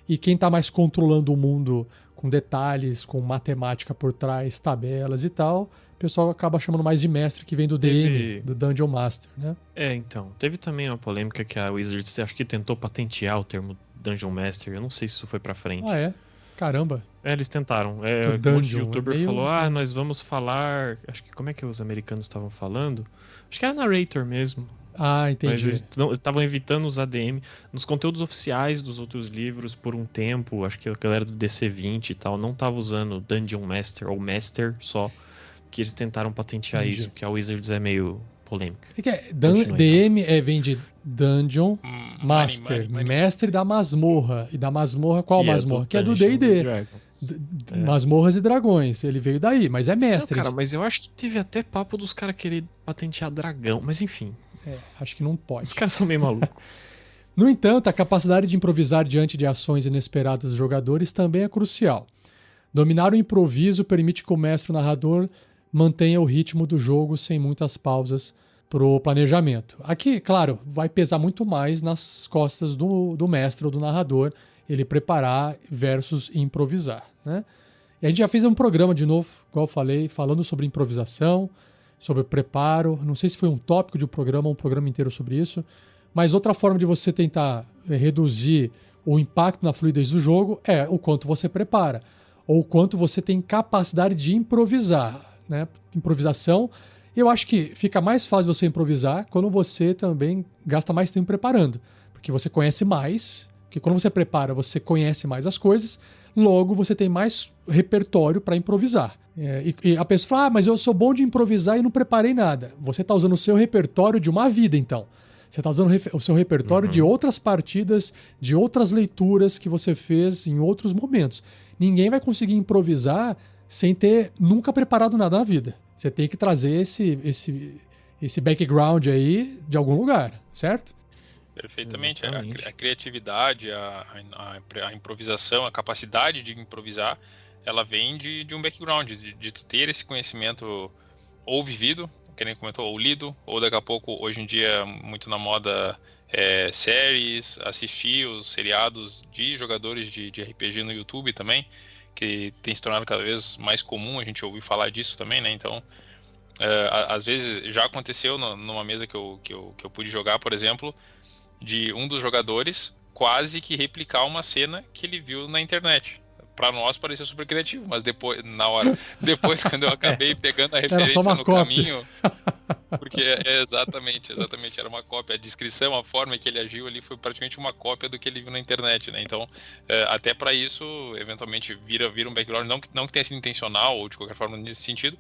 e quem está mais controlando o mundo com detalhes, com matemática por trás, tabelas e tal, o pessoal acaba chamando mais de mestre, que vem do DM, do Dungeon Master, né? Então, teve também uma polêmica que a Wizards acho que tentou patentear o termo Dungeon Master, eu não sei se isso foi pra frente. Caramba. Eles tentaram. Um monte de youtuber falou, nós vamos falar... Acho que como é que os americanos estavam falando? Acho que era narrator mesmo. Entendi. Mas eles estavam evitando usar DM. Nos conteúdos oficiais dos outros livros, por um tempo, acho que a galera do DC20 e tal, não tava usando Dungeon Master ou Master só, que eles tentaram patentear isso, que a Wizards é meio polêmica. DM vem de Dungeon Master, mestre da masmorra. E da masmorra, qual masmorra? Que é do D&D. Masmorras e dragões. Ele veio daí, mas é mestre. Não, cara, mas eu acho que teve até papo dos caras querer patentear dragão, mas enfim. Acho que não pode. Os caras são meio malucos. No entanto, a capacidade de improvisar diante de ações inesperadas dos jogadores também é crucial. Dominar o improviso permite que o mestre narrador mantenha o ritmo do jogo sem muitas pausas pro planejamento. Aqui, claro, vai pesar muito mais nas costas do mestre ou do narrador ele preparar versus improvisar, né? E a gente já fez um programa de novo, igual eu falei, falando sobre improvisação, sobre preparo. Não sei se foi um tópico de um programa inteiro sobre isso, mas outra forma de você tentar reduzir o impacto na fluidez do jogo é o quanto você prepara, ou o quanto você tem capacidade de improvisar, né? Improvisação, eu acho que fica mais fácil você improvisar quando você também gasta mais tempo preparando, porque você conhece mais, porque quando você prepara, você conhece mais as coisas, logo você tem mais repertório para improvisar. E a pessoa fala, mas eu sou bom de improvisar e não preparei nada. Você está usando o seu repertório de uma vida, então. Você está usando o seu repertório de outras partidas, de outras leituras que você fez em outros momentos. Ninguém vai conseguir improvisar sem ter nunca preparado nada na vida. Você tem que trazer esse background aí de algum lugar, certo? Perfeitamente. A criatividade, a improvisação, a capacidade de improvisar, ela vem de um background, de tu ter esse conhecimento ou vivido, que nem comentou, ou lido, ou daqui a pouco, hoje em dia, muito na moda, séries, assistir os seriados de jogadores de RPG no YouTube também, que tem se tornado cada vez mais comum a gente ouvir falar disso também, né? Então, às vezes já aconteceu numa mesa que eu pude jogar, por exemplo, de um dos jogadores quase que replicar uma cena que ele viu na internet. Pra nós pareceu super criativo, mas depois quando eu acabei pegando a referência no caminho, porque exatamente, era uma cópia. A descrição, a forma que ele agiu ali foi praticamente uma cópia do que ele viu na internet, né? Então, até pra isso, eventualmente vira um background, não que tenha sido intencional ou de qualquer forma nesse sentido,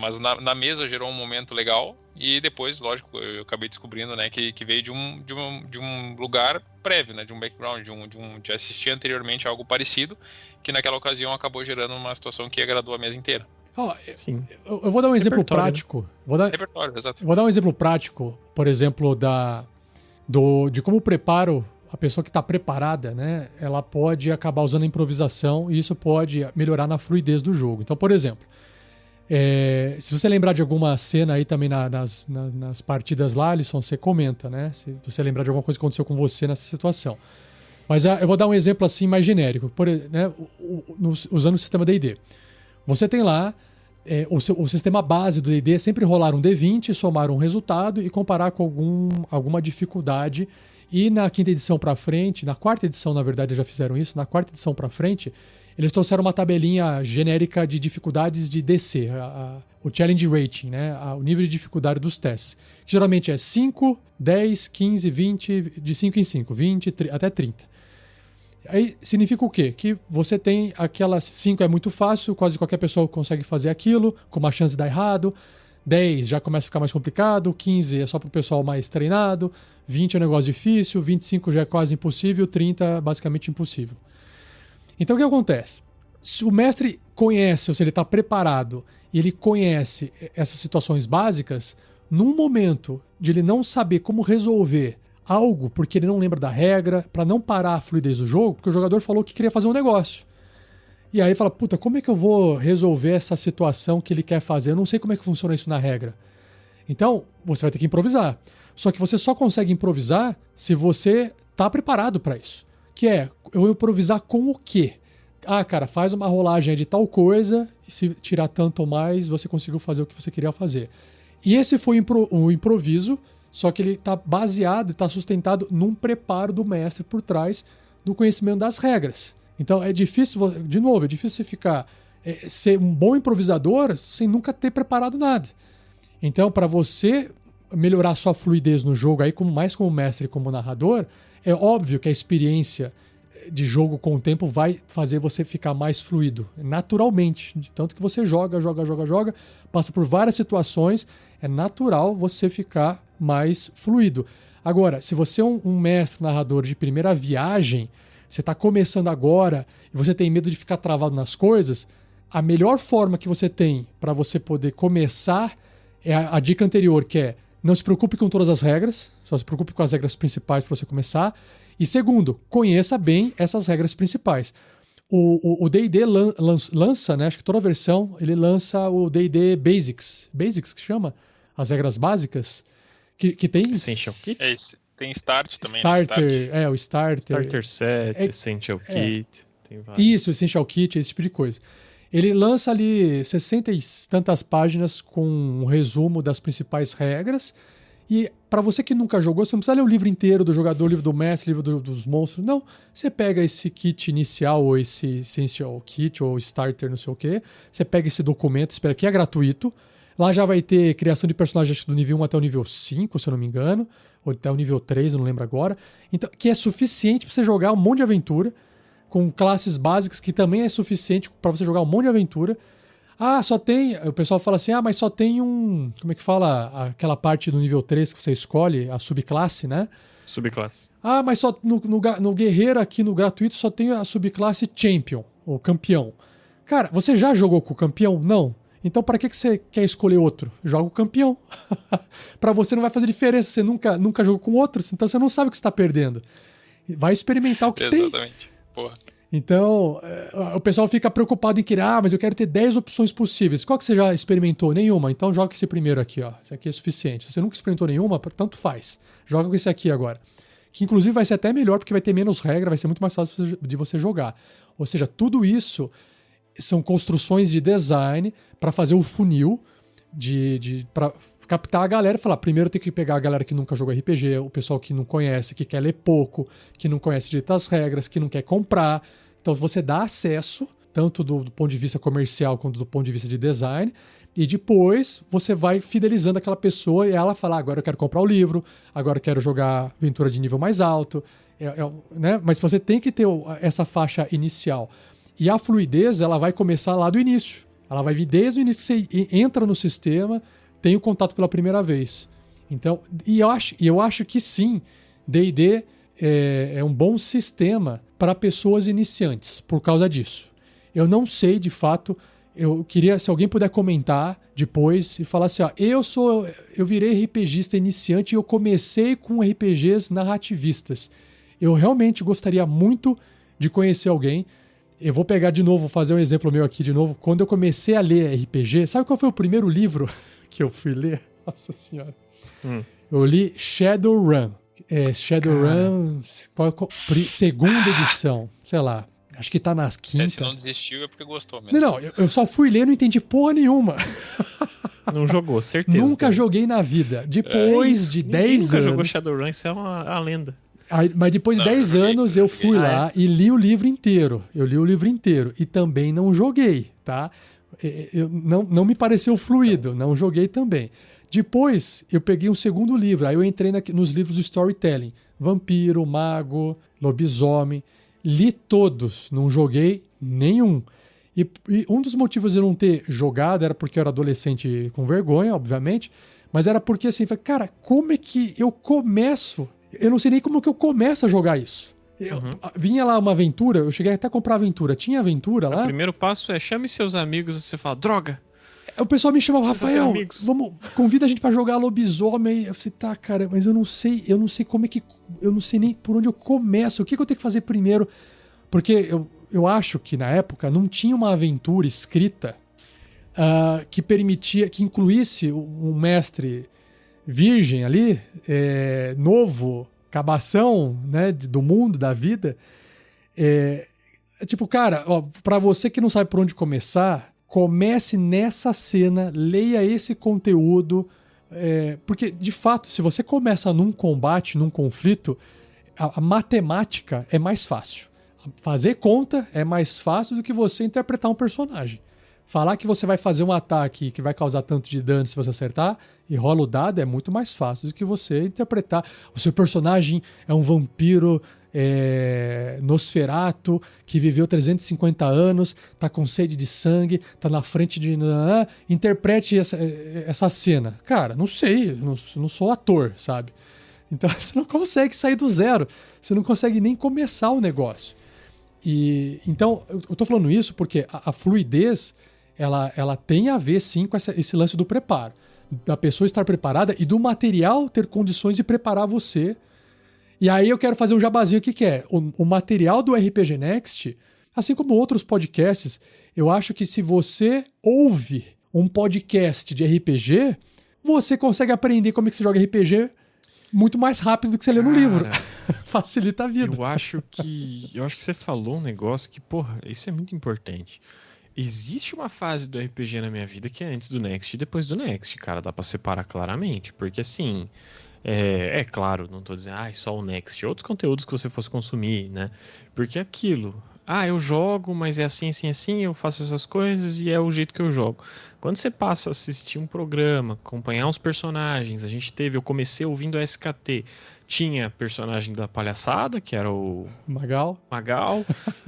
Mas na mesa gerou um momento legal e depois, lógico, eu acabei descobrindo, né, que veio de um lugar prévio, né, de um background, de assistir anteriormente algo parecido, que naquela ocasião acabou gerando uma situação que agradou a mesa inteira. Sim. Eu vou dar um exemplo Repertório, prático. Repertório, exato. Eu vou dar um exemplo prático, por exemplo, de como o preparo, a pessoa que está preparada, né, ela pode acabar usando a improvisação e isso pode melhorar na fluidez do jogo. Então, por exemplo, se você lembrar de alguma cena aí também nas partidas lá, Alisson, você comenta, né? Se você lembrar de alguma coisa que aconteceu com você nessa situação. Mas eu vou dar um exemplo assim mais genérico, né, usando o sistema D&D. Você tem lá o sistema base do D&D é sempre rolar um D20, somar um resultado e comparar com alguma dificuldade. E na quinta edição pra frente, na quarta edição, na verdade, já fizeram isso, na quarta edição pra frente, eles trouxeram uma tabelinha genérica de dificuldades de DC, o Challenge Rating, né? O nível de dificuldade dos testes. Que geralmente é 5, 10, 15, 20, de 5 em 5, 20, até 30. Aí significa o quê? Que você tem aquelas 5 é muito fácil, quase qualquer pessoa consegue fazer aquilo, com uma chance de dar errado. 10 já começa a ficar mais complicado, 15 é só para o pessoal mais treinado, 20 é um negócio difícil, 25 já é quase impossível, 30 é basicamente impossível. Então o que acontece? Se o mestre conhece, ou se ele está preparado, e ele conhece essas situações básicas, num momento de ele não saber como resolver algo, porque ele não lembra da regra, para não parar a fluidez do jogo, porque o jogador falou que queria fazer um negócio. E aí fala, puta, como é que eu vou resolver essa situação que ele quer fazer? Eu não sei como é que funciona isso na regra. Então, você vai ter que improvisar. Só que você só consegue improvisar se você tá preparado para isso. Que é, eu vou improvisar com o quê? Ah, cara, faz uma rolagem de tal coisa, e se tirar tanto ou mais, você conseguiu fazer o que você queria fazer. E esse foi o improviso, só que ele tá baseado, tá sustentado num preparo do mestre por trás do conhecimento das regras. Então é difícil, de novo, é difícil você ficar, ser um bom improvisador sem nunca ter preparado nada. Então, para você melhorar sua fluidez no jogo, aí mais como mestre e como narrador, é óbvio que a experiência de jogo com o tempo vai fazer você ficar mais fluido, naturalmente. De tanto que você joga, passa por várias situações, é natural você ficar mais fluido. Agora, se você é um mestre narrador de primeira viagem, você está começando agora e você tem medo de ficar travado nas coisas, a melhor forma que você tem para você poder começar é a dica anterior, que é não se preocupe com todas as regras, só se preocupe com as regras principais para você começar. E segundo, conheça bem essas regras principais. O D&D lança, né, acho que toda versão, ele lança o D&D Basics. Basics que chama? As regras básicas. Que tem... Essential Kit? Tem Start também, Starter, né? o Starter. Starter Set, Essential Kit. Tem vários. Isso, Essential Kit, esse tipo de coisa. Ele lança ali 60 e tantas páginas com um resumo das principais regras. E para você que nunca jogou, você não precisa ler o livro inteiro do jogador, o livro do mestre, o livro dos monstros. Não, você pega esse kit inicial, ou esse Essential Kit, ou Starter, não sei o quê. Você pega esse documento, espera que é gratuito. Lá já vai ter criação de personagens do nível 1 até o nível 5, se eu não me engano. Ou até o nível 3, eu não lembro agora. Então, que é suficiente para você jogar um monte de aventura, com classes básicas, que também é suficiente para você jogar um monte de aventura. Ah, só tem... O pessoal fala assim, mas só tem um... Como é que fala? Aquela parte do nível 3 que você escolhe, a subclasse, né? Subclasse. Ah, mas só no guerreiro aqui no gratuito só tem a subclasse Champion, ou campeão. Cara, você já jogou com o campeão? Não. Então para que você quer escolher outro? Joga o campeão. Para você não vai fazer diferença, você nunca jogou com outros, então você não sabe o que você está perdendo. Vai experimentar o que tem. Exatamente. Porra. Então, o pessoal fica preocupado em querer, mas eu quero ter 10 opções possíveis. Qual que você já experimentou? Nenhuma. Então joga esse primeiro aqui, ó. Esse aqui é suficiente. Se você nunca experimentou nenhuma, tanto faz. Joga com esse aqui agora. Que inclusive vai ser até melhor, porque vai ter menos regra, vai ser muito mais fácil de você jogar. Ou seja, tudo isso são construções de design para fazer o funil, para captar a galera e falar, primeiro tem que pegar a galera que nunca jogou RPG, o pessoal que não conhece, que quer ler pouco, que não conhece direito as regras, que não quer comprar. Então você dá acesso, tanto do ponto de vista comercial quanto do ponto de vista de design, e depois você vai fidelizando aquela pessoa e ela fala, agora eu quero comprar o livro, agora eu quero jogar aventura de nível mais alto, né? Mas você tem que ter essa faixa inicial. E a fluidez, ela vai começar lá do início. Ela vai vir desde o início que você entra no sistema, tem o contato pela primeira vez. Então, eu acho que sim, D&D é um bom sistema para pessoas iniciantes, por causa disso. Eu não sei, de fato, eu queria, se alguém puder comentar depois e falar assim, ó, eu virei RPGista iniciante e eu comecei com RPGs narrativistas. Eu realmente gostaria muito de conhecer alguém. Eu vou pegar de novo, fazer um exemplo meu aqui de novo. Quando eu comecei a ler RPG, sabe qual foi o primeiro livro que eu fui ler? Nossa senhora. Eu li Shadowrun. Shadowrun, segunda edição, sei lá. Acho que tá nas quinta. Se não desistiu é porque gostou mesmo. Não, eu só fui ler e não entendi porra nenhuma. Não jogou, certeza. Nunca joguei na vida. Depois de 10 nunca anos... jogou Shadowrun, isso é uma lenda. Mas depois de 10 anos eu fui lá e li o livro inteiro. Eu li o livro inteiro e também não joguei, tá? Não me pareceu fluido, não joguei também. Depois eu peguei um segundo livro, aí eu entrei nos livros do storytelling. Vampiro, mago, lobisomem. Li todos, não joguei nenhum. E um dos motivos de eu não ter jogado era porque eu era adolescente com vergonha, obviamente, mas era porque assim, cara, como é que eu começo? Eu não sei nem como que eu começo a jogar isso. Vinha lá uma aventura, eu cheguei até a comprar aventura. Tinha aventura lá? O primeiro passo é chame seus amigos e você fala, droga! O pessoal me chamava, Rafael, convida a gente pra jogar lobisomem. Eu falei, tá, cara, mas eu não sei como é que... Eu não sei nem por onde eu começo. O que eu tenho que fazer primeiro? Porque eu acho que na época não tinha uma aventura escrita que permitia, que incluísse um mestre virgem ali, novo, cabação, né, do mundo, da vida. Tipo, cara, ó, pra você que não sabe por onde começar, comece nessa cena, leia esse conteúdo, porque, de fato, se você começa num combate, num conflito, a matemática é mais fácil. Fazer conta é mais fácil do que você interpretar um personagem. Falar que você vai fazer um ataque que vai causar tanto de dano se você acertar e rola o dado é muito mais fácil do que você interpretar. O seu personagem é um vampiro Nosferatu que viveu 350 anos, tá com sede de sangue, tá na frente de... interprete essa cena. Cara, não sei, não sou ator, sabe? Então você não consegue sair do zero, você não consegue nem começar o negócio. Então, eu tô falando isso porque a fluidez ela tem a ver sim com esse lance do preparo, da pessoa estar preparada e do material ter condições de preparar você. E aí eu quero fazer um jabazinho aqui que é o material do RPG Next, assim como outros podcasts. Eu acho que se você ouve um podcast de RPG, você consegue aprender como é que se joga RPG muito mais rápido do que você lê no livro. Facilita a vida. Eu acho que você falou um negócio que, porra, isso é muito importante. Existe uma fase do RPG na minha vida que é antes do Next e depois do Next, cara, dá pra separar claramente, porque assim, claro, não tô dizendo, só o Next, outros conteúdos que você fosse consumir, né, porque é aquilo, eu jogo, mas é assim, assim, assim, eu faço essas coisas e é o jeito que eu jogo. Quando você passa a assistir um programa, acompanhar uns personagens, eu comecei ouvindo a SKT, tinha personagem da palhaçada, que era o Magal,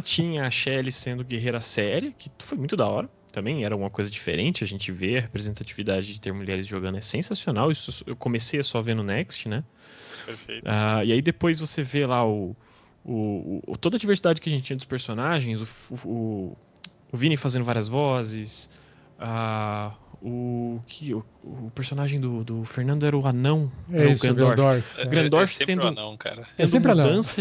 tinha a Shelly sendo guerreira séria, que foi muito da hora, também era uma coisa diferente, a gente vê a representatividade de ter mulheres jogando é sensacional, isso eu comecei a só ver no Next, né? Perfeito. E aí depois você vê lá toda a diversidade que a gente tinha dos personagens, o Vini fazendo várias vozes, o personagem do Fernando era o anão, era o Grandorf. Grandorf sempre tendo, o anão, cara. Sempre mudança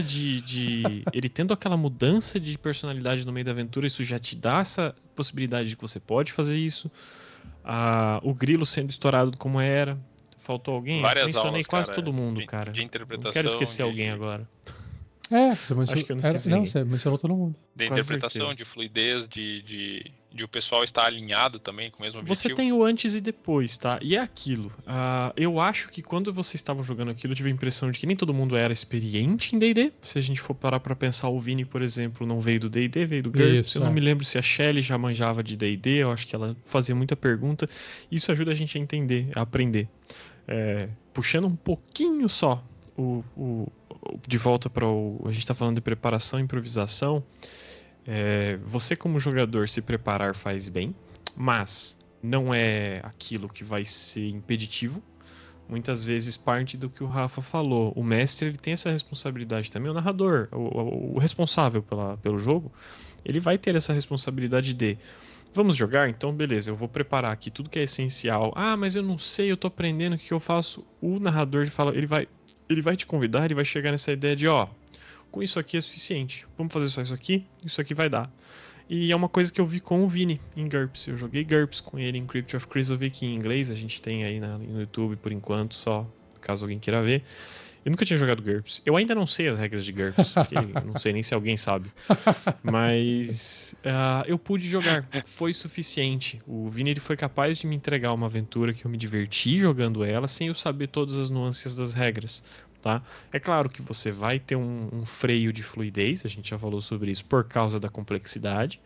ele tendo aquela mudança de personalidade no meio da aventura, isso já te dá essa possibilidade de que você pode fazer isso. O Grilo sendo estourado como era. Faltou alguém? Várias Mencionei aulas, quase cara, todo mundo, cara. de interpretação, não quero esquecer alguém agora. Você mencionou, Acho que eu não esqueci. você mencionou todo mundo. De Com interpretação, certeza. de fluidez, de o pessoal estar alinhado também com o mesmo objetivo. Você tem o antes e depois, tá? E é aquilo. Eu acho que quando vocês estavam jogando aquilo, eu tive a impressão de que nem todo mundo era experiente em D&D. Se a gente for parar pra pensar, o Vini, por exemplo, não veio do D&D, veio do GURPS. Eu não me lembro se a Shelly já manjava de D&D, eu acho que ela fazia muita pergunta. Isso ajuda a gente a entender, a aprender. Puxando um pouquinho só de volta para a gente tá falando de preparação e improvisação. Você como jogador se preparar faz bem. mas não é aquilo que vai ser impeditivo. Muitas vezes parte do que o Rafa falou. O mestre ele tem essa responsabilidade também, o narrador, o responsável pelo jogo, ele vai ter essa responsabilidade de vamos jogar? Então beleza, eu vou preparar aqui tudo que é essencial. Ah, mas eu não sei, eu tô aprendendo, o que eu faço? O narrador fala, ele vai te convidar, ele vai chegar nessa ideia de com isso aqui é suficiente. Vamos fazer só isso aqui vai dar. E é uma coisa que eu vi com o Vini em GURPS. Eu joguei GURPS com ele em Crypt of Krzyzovik em inglês. A gente tem aí no YouTube por enquanto, só caso alguém queira ver. Eu nunca tinha jogado GURPS. Eu ainda não sei as regras de GURPS, porque eu não sei nem se alguém sabe. Mas eu pude jogar, foi suficiente. O Vini ele foi capaz de me entregar uma aventura que eu me diverti jogando ela, sem eu saber todas as nuances das regras. Tá? É claro que você vai ter um freio de fluidez, a gente já falou sobre isso, por causa da complexidade,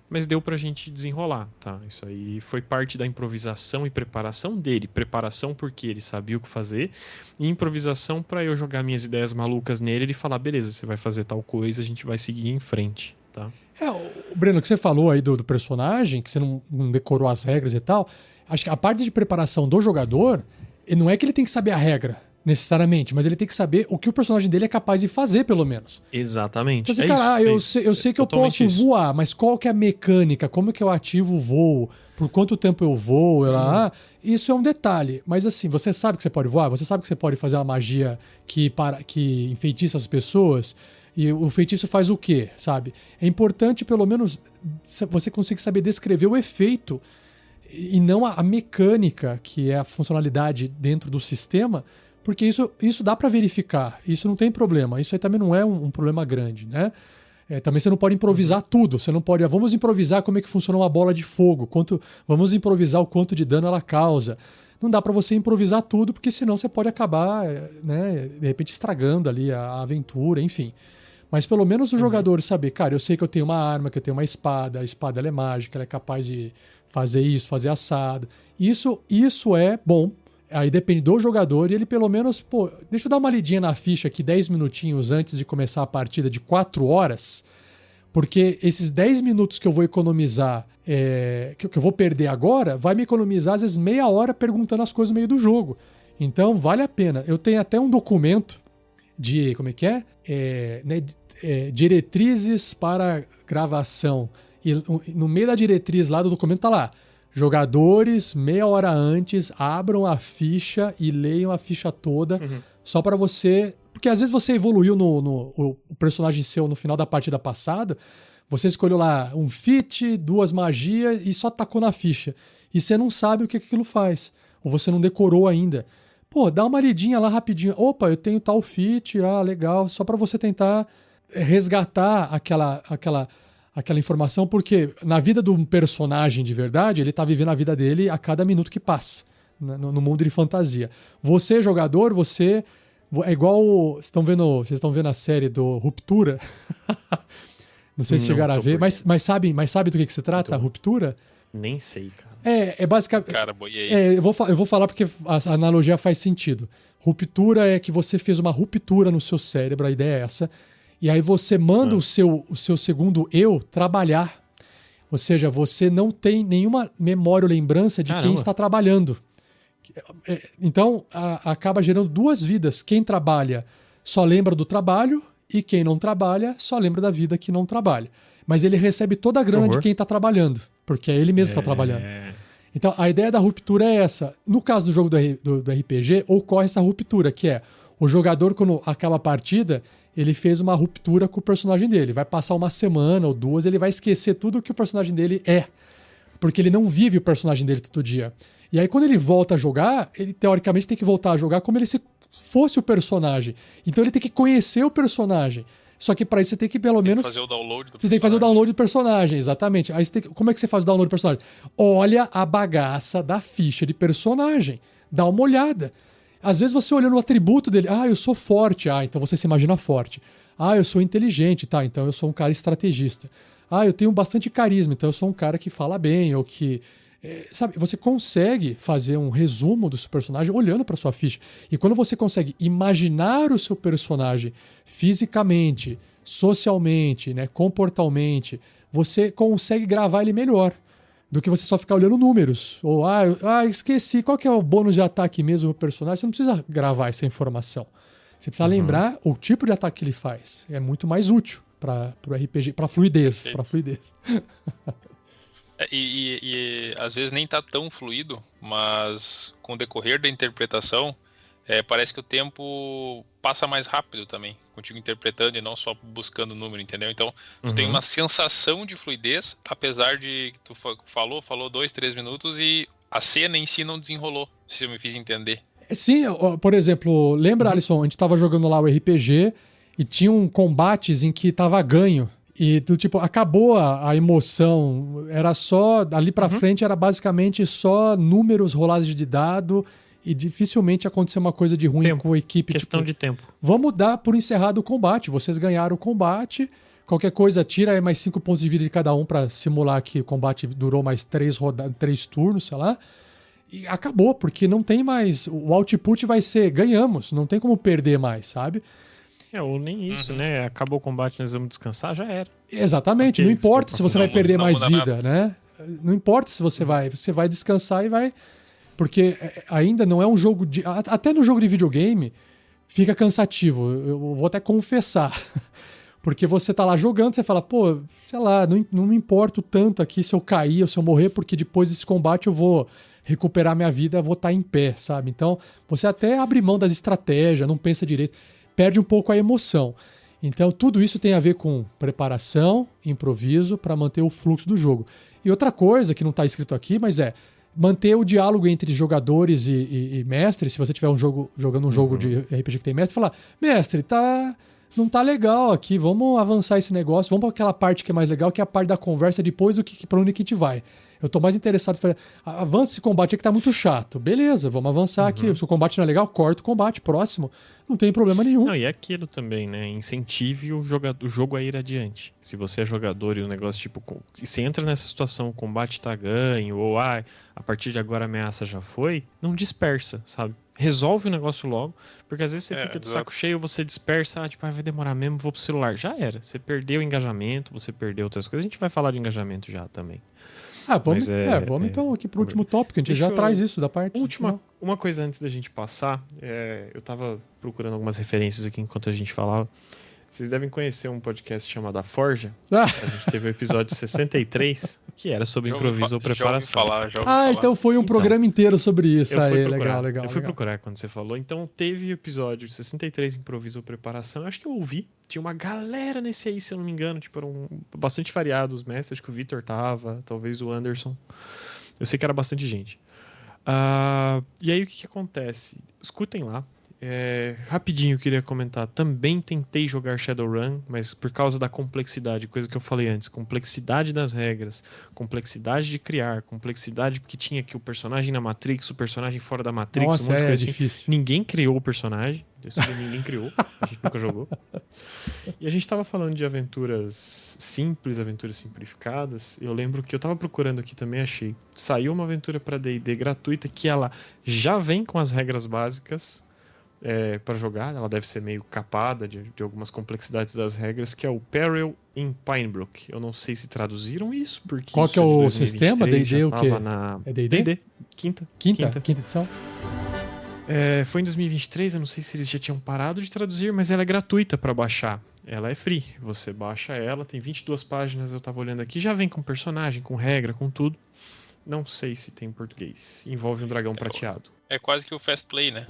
mas deu pra gente desenrolar, tá? Isso aí foi parte da improvisação e preparação dele. Preparação porque ele sabia o que fazer, e improvisação pra eu jogar minhas ideias malucas nele e ele falar, beleza, você vai fazer tal coisa, a gente vai seguir em frente, tá? O Breno, que você falou aí do personagem, que você não decorou as regras e tal, acho que a parte de preparação do jogador, não é que ele tem que saber a regra, necessariamente, mas ele tem que saber o que o personagem dele é capaz de fazer, pelo menos. Exatamente. Então, cara, eu sei que eu posso voar, mas qual que é a mecânica? Como que eu ativo o voo? Por quanto tempo eu voo? Isso é um detalhe. Mas assim, você sabe que você pode voar? Você sabe que você pode fazer uma magia que enfeitiça as pessoas? E o feitiço faz o quê, sabe? É importante, pelo menos, você conseguir saber descrever o efeito e não a mecânica, que é a funcionalidade dentro do sistema, porque isso dá pra verificar, isso não tem problema, isso aí também não é um problema grande, né? Também você não pode improvisar tudo, você não pode, vamos improvisar como é que funciona uma bola de fogo, vamos improvisar o quanto de dano ela causa. Não dá pra você improvisar tudo, porque senão você pode acabar, né, de repente estragando ali a aventura, enfim. Mas pelo menos o jogador saber, cara, eu sei que eu tenho uma arma, que eu tenho uma espada, a espada ela é mágica, ela é capaz de fazer isso, fazer assado. Isso é bom. Aí depende do jogador e ele pelo menos, deixa eu dar uma lidinha na ficha aqui 10 minutinhos antes de começar a partida de 4 horas, porque esses 10 minutos que eu vou economizar, que eu vou perder agora, vai me economizar às vezes meia hora perguntando as coisas no meio do jogo. Então vale a pena. Eu tenho até um documento de, como é que é? Diretrizes para gravação. E no meio da diretriz lá do documento tá lá: jogadores, meia hora antes, abram a ficha e leiam a ficha toda, só para você... Porque às vezes você evoluiu o personagem seu no final da partida passada, você escolheu lá um feat, 2 magias e só tacou na ficha. E você não sabe o que aquilo faz. Ou você não decorou ainda. Dá uma lidinha lá rapidinho. Opa, eu tenho tal feat, legal. Só para você tentar resgatar aquela informação, porque na vida de um personagem de verdade, ele tá vivendo a vida dele a cada minuto que passa, né, no mundo de fantasia. Você, jogador, você é igual... Vocês estão vendo a série do Ruptura? Não sei se chegaram a ver, mas sabe do que se trata, a Ruptura? Nem sei, cara. É basicamente... Cara, boiei. Eu vou falar porque a analogia faz sentido. Ruptura é que você fez uma ruptura no seu cérebro, a ideia é essa. E aí você manda o seu segundo eu trabalhar. Ou seja, você não tem nenhuma memória ou lembrança de quem está trabalhando. Então, acaba gerando 2 vidas. Quem trabalha só lembra do trabalho e quem não trabalha só lembra da vida que não trabalha. Mas ele recebe toda a grana de quem está trabalhando, porque é ele mesmo que está trabalhando. Então, a ideia da ruptura é essa. No caso do jogo do RPG, ocorre essa ruptura, que é o jogador, quando acaba a partida... Ele fez uma ruptura com o personagem dele. Vai passar uma semana ou 2, ele vai esquecer tudo que o personagem dele é. Porque ele não vive o personagem dele todo dia. E aí, quando ele volta a jogar, ele teoricamente tem que voltar a jogar como se fosse o personagem. Então ele tem que conhecer o personagem. Só que para isso você tem que pelo menos... fazer o download do Você tem que fazer o download do personagem, exatamente. Aí como é que você faz o download do personagem? Olha a bagaça da ficha de personagem. Dá uma olhada. Às vezes você olhando o atributo dele, eu sou forte, então você se imagina forte. Eu sou inteligente, tá, então eu sou um cara estrategista. Eu tenho bastante carisma, então eu sou um cara que fala bem, ou que... sabe, você consegue fazer um resumo do seu personagem olhando para sua ficha. E quando você consegue imaginar o seu personagem fisicamente, socialmente, né, comportalmente, você consegue gravar ele melhor. do que você só ficar olhando números. Ou, esqueci, qual que é o bônus de ataque mesmo do personagem? Você não precisa gravar essa informação. Você precisa lembrar o tipo de ataque que ele faz. É muito mais útil para o RPG, para fluidez. E às vezes nem tá tão fluido, mas com o decorrer da interpretação, parece que o tempo passa mais rápido também, contigo interpretando e não só buscando o número, entendeu? Então, tu tem uma sensação de fluidez, apesar de que tu falou 2, 3 minutos e a cena em si não desenrolou, se eu me fiz entender. Sim, por exemplo, lembra, Alisson, a gente tava jogando lá o RPG e tinha um combates em que tava ganho. E do tipo, acabou a emoção. Era só. Ali pra frente era basicamente só números rolados de dado. E dificilmente acontecer uma coisa de ruim com a equipe. Questão de tempo. Vamos dar por encerrado o combate. Vocês ganharam o combate. Qualquer coisa, tira aí mais 5 pontos de vida de cada um pra simular que o combate durou mais 3 turnos, sei lá. E acabou, porque não tem mais. O output vai ser ganhamos. Não tem como perder mais, sabe? Ou nem isso, né? Acabou o combate, nós vamos descansar, já era. Exatamente, não importa se você vai perder mais vida, né? Não importa se você vai descansar e vai... Porque ainda não é um jogo de... Até no jogo de videogame fica cansativo, eu vou até confessar. Porque você tá lá jogando, você fala, pô, sei lá, não me importo tanto aqui se eu cair ou se eu morrer, porque depois desse combate eu vou recuperar minha vida, eu vou estar em pé, sabe? Então, você até abre mão das estratégias, não pensa direito. Perde um pouco a emoção. Então, tudo isso tem a ver com preparação, improviso, para manter o fluxo do jogo. E outra coisa que não está escrito aqui, mas manter o diálogo entre jogadores e mestres. Se você tiver jogando um jogo de RPG que tem mestre, falar, mestre, não tá legal aqui, vamos avançar esse negócio, vamos para aquela parte que é mais legal, que é a parte da conversa depois do que para onde que a gente vai. Eu tô mais interessado em fazer, avança esse combate aqui que tá muito chato. Beleza, vamos avançar aqui. Se o combate não é legal, corta o combate, próximo. Não tem problema nenhum. Não, e é aquilo também, né? Incentive o jogo a ir adiante. Se você é jogador e o negócio, tipo, se entra nessa situação, o combate tá ganho, ou a partir de agora a ameaça já foi, não dispersa, sabe? Resolve o negócio logo, porque às vezes você fica de saco cheio, você dispersa, vai demorar mesmo, vou pro celular. Já era. Você perdeu o engajamento, você perdeu outras coisas. A gente vai falar de engajamento já também. Vamos então aqui pro último tópico, a gente já traz isso da parte. Uma coisa antes da gente passar, eu tava procurando algumas referências aqui enquanto a gente falava. Vocês devem conhecer um podcast chamado A Forja. A gente teve o episódio 63, que era sobre improviso ou preparação. Já ouvi falar. Então foi um programa inteiro sobre isso. Legal. Eu fui procurar quando você falou. Então teve o episódio 63, improviso ou preparação. Eu acho que eu ouvi. Tinha uma galera nesse aí, se eu não me engano. Tipo, eram bastante variados os mestres. Acho que o Vitor tava, talvez o Anderson. Eu sei que era bastante gente. E aí o que acontece? Escutem lá. Rapidinho eu queria comentar, também tentei jogar Shadowrun, mas por causa da complexidade, coisa que eu falei antes, complexidade das regras, complexidade de criar, complexidade porque tinha aqui o personagem na Matrix, o personagem fora da Matrix, Nossa, um monte de coisa difícil. Assim. Ninguém criou o personagem, ninguém criou, a gente nunca jogou. E a gente tava falando de aventuras simples, aventuras simplificadas. Eu lembro que eu tava procurando aqui também, achei. Saiu uma aventura para D&D gratuita que ela já vem com as regras básicas para jogar, ela deve ser meio capada de algumas complexidades das regras, que é o Peril in Pinebrook. Eu não sei se traduziram isso, porque qual isso que é o sistema? D&D o quê? É D&D? D&D, quinta edição? Foi em 2023, eu não sei se eles já tinham parado de traduzir, mas ela é gratuita para baixar. Ela é free, você baixa ela, tem 22 páginas, eu tava olhando aqui, já vem com personagem, com regra, com tudo. Não sei se tem em português. Envolve um dragão prateado. É quase que o Fast Play, né?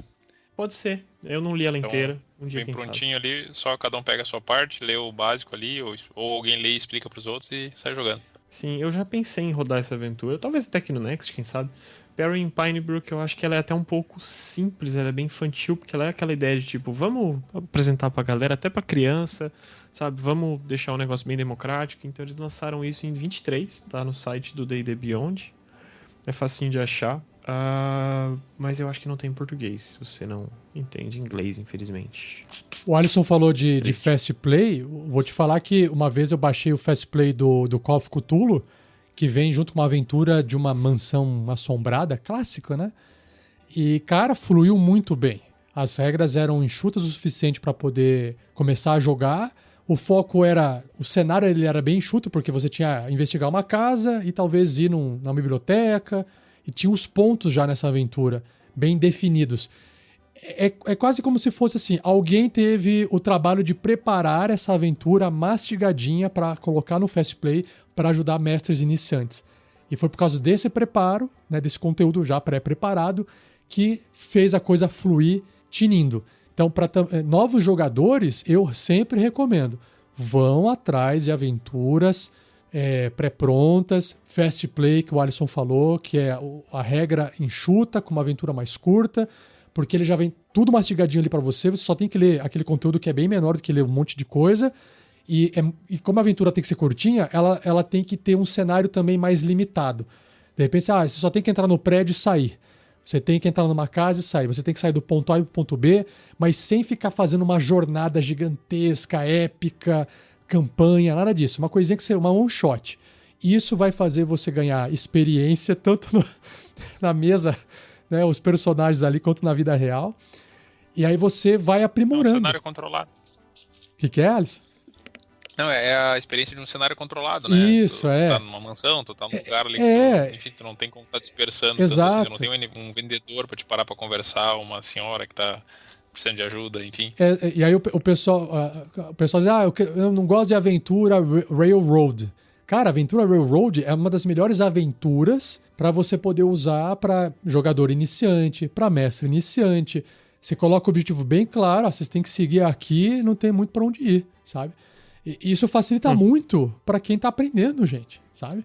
Pode ser. Eu não li ela inteira. Um dia bem quem prontinho sabe. Ali, só cada um pega a sua parte, lê o básico ali, ou alguém lê e explica pros outros e sai jogando. Sim, eu já pensei em rodar essa aventura. Talvez até aqui no Next, quem sabe. Perry in Pinebrook, eu acho que ela é até um pouco simples, ela é bem infantil, porque ela é aquela ideia de tipo, vamos apresentar pra galera, até pra criança, sabe? Vamos deixar um negócio bem democrático. Então eles lançaram isso em 23, tá no site do D&D Beyond. É facinho de achar. Mas eu acho que não tem em português, se você não entende inglês, infelizmente. O Alisson falou de Fast Play. Vou te falar que uma vez eu baixei o Fast Play do Call of Cthulhu, que vem junto com uma aventura de uma mansão assombrada, clássica, né? E, cara, fluiu muito bem. As regras eram enxutas o suficiente para poder começar a jogar. O foco era... O cenário ele era bem enxuto, porque você tinha que investigar uma casa e talvez ir numa biblioteca. E tinha os pontos já nessa aventura, bem definidos. É quase como se fosse assim, alguém teve o trabalho de preparar essa aventura mastigadinha para colocar no Fast Play para ajudar mestres iniciantes. E foi por causa desse preparo, né, desse conteúdo já pré-preparado, que fez a coisa fluir tinindo. Então, para novos jogadores, eu sempre recomendo, vão atrás de aventuras pré-prontas, Fast Play, que o Alisson falou, que é a regra enxuta, com uma aventura mais curta, porque ele já vem tudo mastigadinho ali para você, você só tem que ler aquele conteúdo que é bem menor do que ler um monte de coisa, e como a aventura tem que ser curtinha, ela tem que ter um cenário também mais limitado. De repente, você só tem que entrar no prédio e sair. Você tem que entrar numa casa e sair. Você tem que sair do ponto A para o ponto B, mas sem ficar fazendo uma jornada gigantesca, épica, campanha, nada disso. Uma coisinha que seja uma one shot. Isso vai fazer você ganhar experiência tanto na mesa, né, os personagens ali, quanto na vida real. E aí você vai aprimorando. É um cenário controlado. O que é, Alisson? Não, é a experiência de um cenário controlado, né? Isso, tu tá numa mansão, tu tá num lugar ali que enfim, tu não tem como estar dispersando. Exato. Tanto assim, tu não tem um vendedor pra te parar pra conversar, uma senhora que tá precisando de ajuda, enfim. E aí o pessoal diz, eu não gosto de aventura Railroad. Cara, aventura Railroad é uma das melhores aventuras para você poder usar para jogador iniciante, para mestre iniciante. Você coloca o objetivo bem claro, vocês têm que seguir aqui, não tem muito para onde ir, sabe? E isso facilita muito para quem tá aprendendo, gente, sabe?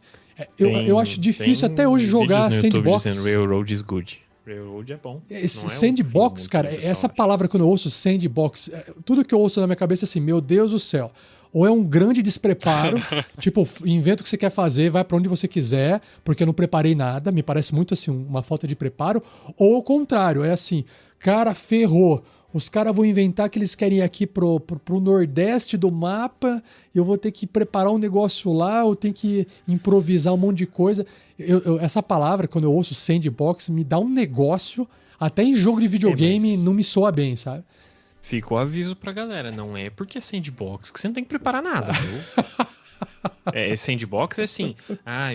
Eu acho difícil até hoje jogar sandbox. Dizendo Railroad is good. Railroad é bom. Sandbox, cara, essa palavra quando eu ouço sandbox, tudo que eu ouço na minha cabeça é assim, meu Deus do céu. Ou é um grande despreparo, tipo, inventa o que você quer fazer, vai pra onde você quiser, porque eu não preparei nada, me parece muito assim, uma falta de preparo. Ou ao contrário, é assim, cara, ferrou. Os caras vão inventar que eles querem ir aqui pro nordeste do mapa, e eu vou ter que preparar um negócio lá, eu tenho que improvisar um monte de coisa. Essa palavra, quando eu ouço sandbox, me dá um negócio, até em jogo de videogame não me soa bem, sabe? Fica o aviso pra galera, não é porque é sandbox que você não tem que preparar nada, viu? Sandbox é assim,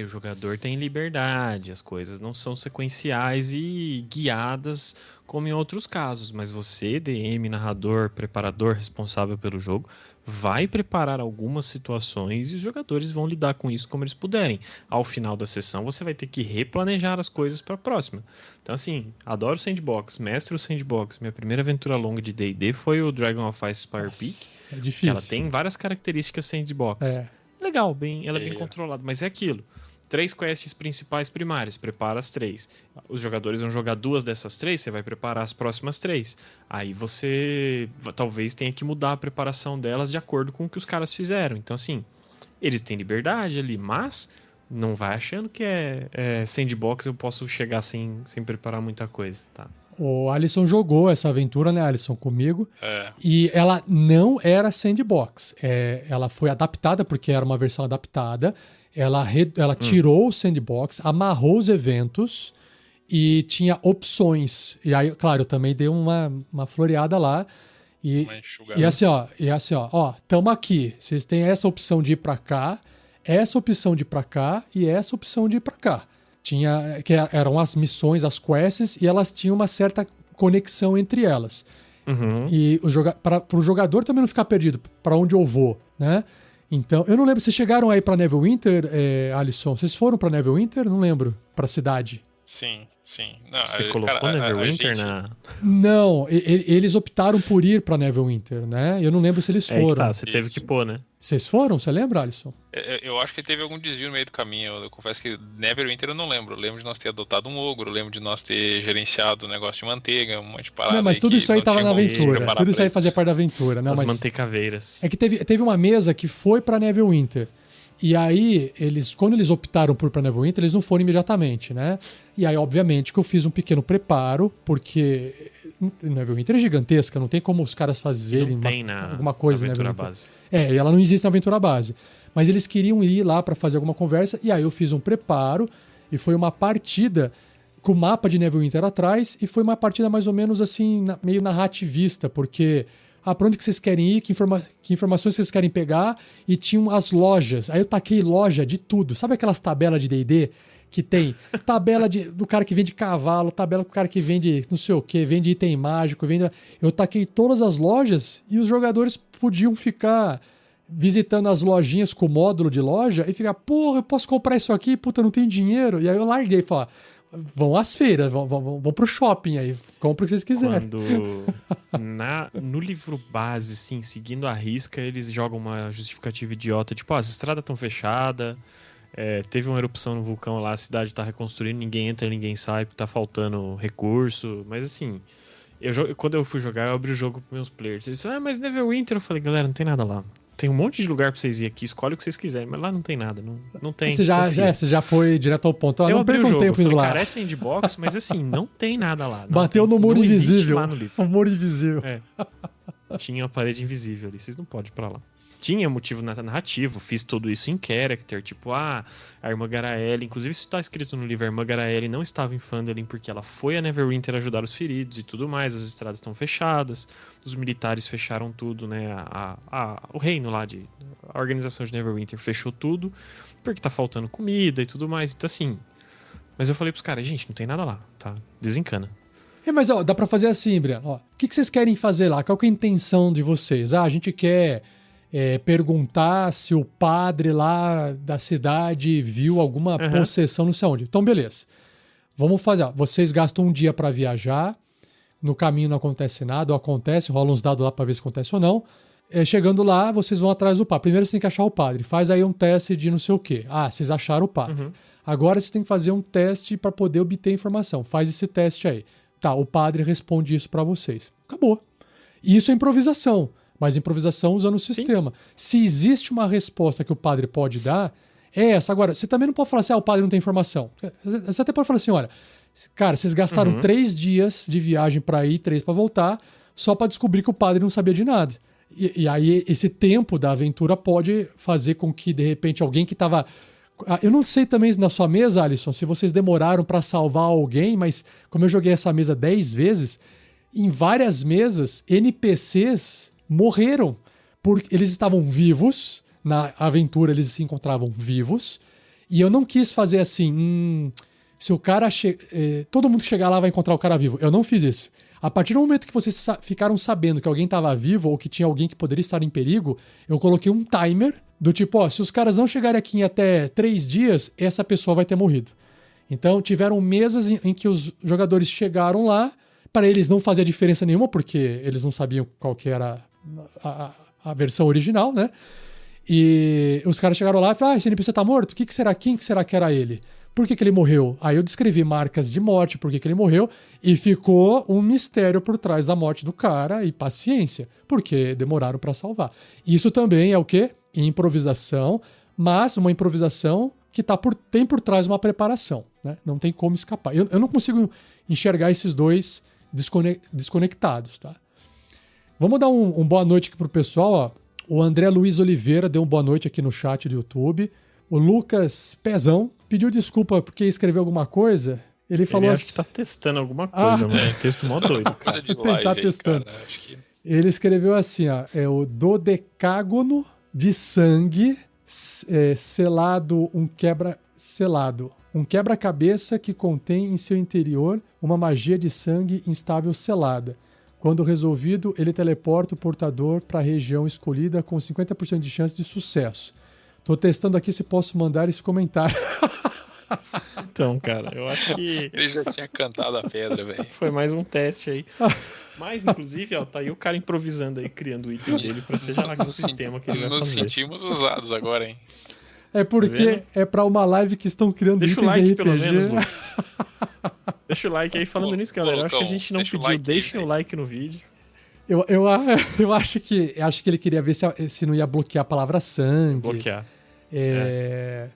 o jogador tem liberdade, as coisas não são sequenciais e guiadas como em outros casos, mas você, DM, narrador, preparador responsável pelo jogo, vai preparar algumas situações e os jogadores vão lidar com isso como eles puderem. Ao final da sessão, você vai ter que replanejar as coisas para a próxima. Então, assim, adoro sandbox, mestre o sandbox. Minha primeira aventura longa de D&D foi o Dragon of Ice Spire Peak. É difícil. Que ela tem várias características sandbox. Legal, ela é bem controlada, mas é aquilo. 3 quests principais primárias, prepara as 3. Os jogadores vão jogar 2 dessas 3, você vai preparar as próximas 3. Aí você talvez tenha que mudar a preparação delas de acordo com o que os caras fizeram. Então, assim, eles têm liberdade ali, mas não vai achando que é sandbox, eu posso chegar sem preparar muita coisa, tá? O Alisson jogou essa aventura, né, Alisson, comigo. E ela não era sandbox. Ela foi adaptada, porque era uma versão adaptada. Ela tirou o sandbox, amarrou os eventos e tinha opções. E aí, claro, eu também dei uma floreada lá. E assim, ó, tamo aqui. Vocês têm essa opção de ir pra cá, essa opção de ir pra cá e essa opção de ir pra cá. Eram as missões, as quests, e elas tinham uma certa conexão entre elas. E para o jogador também não ficar perdido, para onde eu vou, né? Então, eu não lembro, vocês chegaram aí pra Neverwinter, Alisson? Vocês foram pra Neverwinter? Não lembro. Pra cidade. Sim. Não, você colocou Neverwinter na... Não, eles optaram por ir pra Neverwinter, né? Eu não lembro se eles foram. Você teve que pôr, né? Vocês foram? Você lembra, Alisson? Eu acho que teve algum desvio no meio do caminho. Eu confesso que Neverwinter eu não lembro. Eu lembro de nós ter adotado um ogro, eu lembro de nós ter gerenciado o negócio de manteiga, um monte de parada. Não, mas tudo isso aí tava na aventura. Tudo isso aí fazia parte da aventura. Não, as mas mantecaveiras. É que teve uma mesa que foi pra Neverwinter. E aí, quando eles optaram por ir pra Neverwinter, eles não foram imediatamente, né? E aí, obviamente, que eu fiz um pequeno preparo, porque Neverwinter é gigantesca, não tem como os caras fazerem alguma coisa na aventura Neverwinter. base. E ela não existe na aventura base. Mas eles queriam ir lá pra fazer alguma conversa, e aí eu fiz um preparo, e foi uma partida com o mapa de Neverwinter atrás, e foi uma partida mais ou menos assim, meio narrativista, porque pra onde que vocês querem ir, que informações vocês querem pegar, e tinham as lojas. Aí eu taquei loja de tudo. Sabe aquelas tabelas de D&D que tem tabela do cara que vende cavalo, tabela do cara que vende não sei o que, vende item mágico, eu taquei todas as lojas e os jogadores podiam ficar visitando as lojinhas com o módulo de loja e ficar, porra, eu posso comprar isso aqui, puta, não tenho dinheiro. E aí eu larguei, falei, vão às feiras, vão pro shopping aí, compra o que vocês quiserem. No livro base, sim, seguindo a risca, eles jogam uma justificativa idiota, tipo, as estradas estão fechadas, teve uma erupção no vulcão lá, a cidade tá reconstruindo, ninguém entra, ninguém sai, porque tá faltando recurso, mas assim, quando eu fui jogar, eu abri o jogo pros meus players, eles falaram, mas Neverwinter, eu falei, galera, não tem nada lá. Tem um monte de lugar pra vocês ir aqui, escolhe o que vocês quiserem, mas lá não tem nada, não tem. Você já foi direto ao ponto. Eu não abri perca o jogo, tempo indo lá. Cara, é sandbox, mas assim, não tem nada lá. Bateu no muro invisível. Lá no livro. O muro invisível. Tinha uma parede invisível ali, vocês não podem ir pra lá. Tinha motivo narrativo, fiz tudo isso em character, tipo, a irmã Garaele, inclusive isso tá escrito no livro, a irmã Garaele não estava em Phandalin porque ela foi a Neverwinter ajudar os feridos e tudo mais, as estradas estão fechadas, os militares fecharam tudo, né, o reino lá, a organização de Neverwinter fechou tudo, porque tá faltando comida e tudo mais, então assim, mas eu falei pros caras, gente, não tem nada lá, tá, desencana. Mas ó, dá pra fazer assim, Brian, ó, o que vocês querem fazer lá, qual que é a intenção de vocês? A gente quer... perguntar se o padre lá da cidade viu alguma possessão, não sei onde. Então, beleza. Vamos fazer. Ó, vocês gastam um dia pra viajar, no caminho não acontece nada, ou acontece, rola uns dados lá pra ver se acontece ou não. Chegando lá, vocês vão atrás do padre. Primeiro você tem que achar o padre. Faz aí um teste de não sei o quê. Ah, vocês acharam o padre. Agora você tem que fazer um teste pra poder obter informação. Faz esse teste aí. Tá, o padre responde isso pra vocês. Acabou. E isso é improvisação. Mas improvisação usando o sistema. Sim. Se existe uma resposta que o padre pode dar, é essa. Agora, você também não pode falar assim, o padre não tem informação. Você até pode falar assim, olha, cara, vocês gastaram 3 dias de viagem pra ir, 3 pra voltar, só pra descobrir que o padre não sabia de nada. E aí, esse tempo da aventura pode fazer com que, de repente, alguém que tava... Eu não sei também na sua mesa, Alisson, se vocês demoraram pra salvar alguém, mas como eu joguei essa mesa 10 vezes, em várias mesas, NPCs... morreram, porque eles estavam vivos, na aventura eles se encontravam vivos, e eu não quis fazer assim, se o cara, todo mundo que chegar lá vai encontrar o cara vivo. Eu não fiz isso. A partir do momento que vocês ficaram sabendo que alguém estava vivo, ou que tinha alguém que poderia estar em perigo, eu coloquei um timer, do tipo, ó, se os caras não chegarem aqui em até 3 dias, essa pessoa vai ter morrido. Então tiveram mesas em que os jogadores chegaram lá, para eles não fazer diferença nenhuma, porque eles não sabiam qual que era a versão original, né? E os caras chegaram lá e falaram, esse NPC tá morto? Quem que será que era ele? Por que ele morreu? Aí eu descrevi marcas de morte, por que ele morreu, e ficou um mistério por trás da morte do cara, e paciência, porque demoraram pra salvar. Isso também é o quê? Improvisação, mas uma improvisação que tem por trás uma preparação, né? Não tem como escapar. Eu não consigo enxergar esses dois desconectados, tá? Vamos dar um boa noite aqui pro pessoal, ó. O André Luiz Oliveira deu um boa noite aqui no chat do YouTube. O Lucas Pezão pediu desculpa porque escreveu alguma coisa. Ele falou assim... Acho que tá testando alguma coisa, mano. É um texto mó doido, cara. Tá testando. Cara, acho que... Ele escreveu assim, ó. É o dodecágono de sangue selado, selado. Um quebra-cabeça que contém em seu interior uma magia de sangue instável selada. Quando resolvido, ele teleporta o portador para a região escolhida com 50% de chance de sucesso. Tô testando aqui se posso mandar esse comentário. Então, cara, eu acho que... Ele já tinha cantado a pedra, velho. Foi mais um teste aí. Mas, inclusive, ó, tá aí o cara improvisando aí, criando o item dele pra seja lá que sistema que ele vai fazer. Nos sentimos usados agora, hein? É porque é pra uma live que estão criando itens RPG. Deixa o like, pelo menos, Lucas. Deixa o like aí. Falando nisso, galera, eu acho que a gente não pediu. Deixem o like no vídeo. Eu acho que ele queria ver se não ia bloquear a palavra sangue. Bloquear.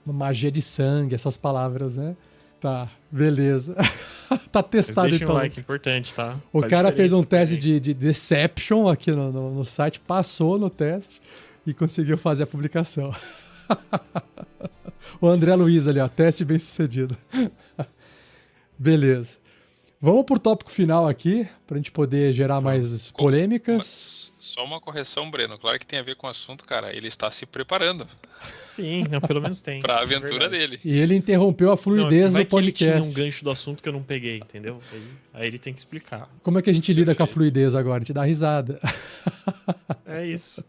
Magia de sangue, essas palavras, né? Tá, beleza. Tá testado então. Deixa um like, importante, tá? O cara fez um teste de Deception aqui no site, passou no teste e conseguiu fazer a publicação. O André Luiz ali, ó, teste bem sucedido. Beleza. Vamos pro tópico final aqui, pra gente poder gerar mais polêmicas. Só uma correção, Breno. Claro que tem a ver com o assunto, cara. Ele está se preparando Sim, não, pelo menos tem. pra É aventura verdade. dele. E ele interrompeu a Não, fluidez vai do que ele tinha podcast. um gancho do assunto que eu não peguei, entendeu? Aí ele tem que explicar. Como é que a gente lida com a fluidez agora? A gente dá risada. É isso.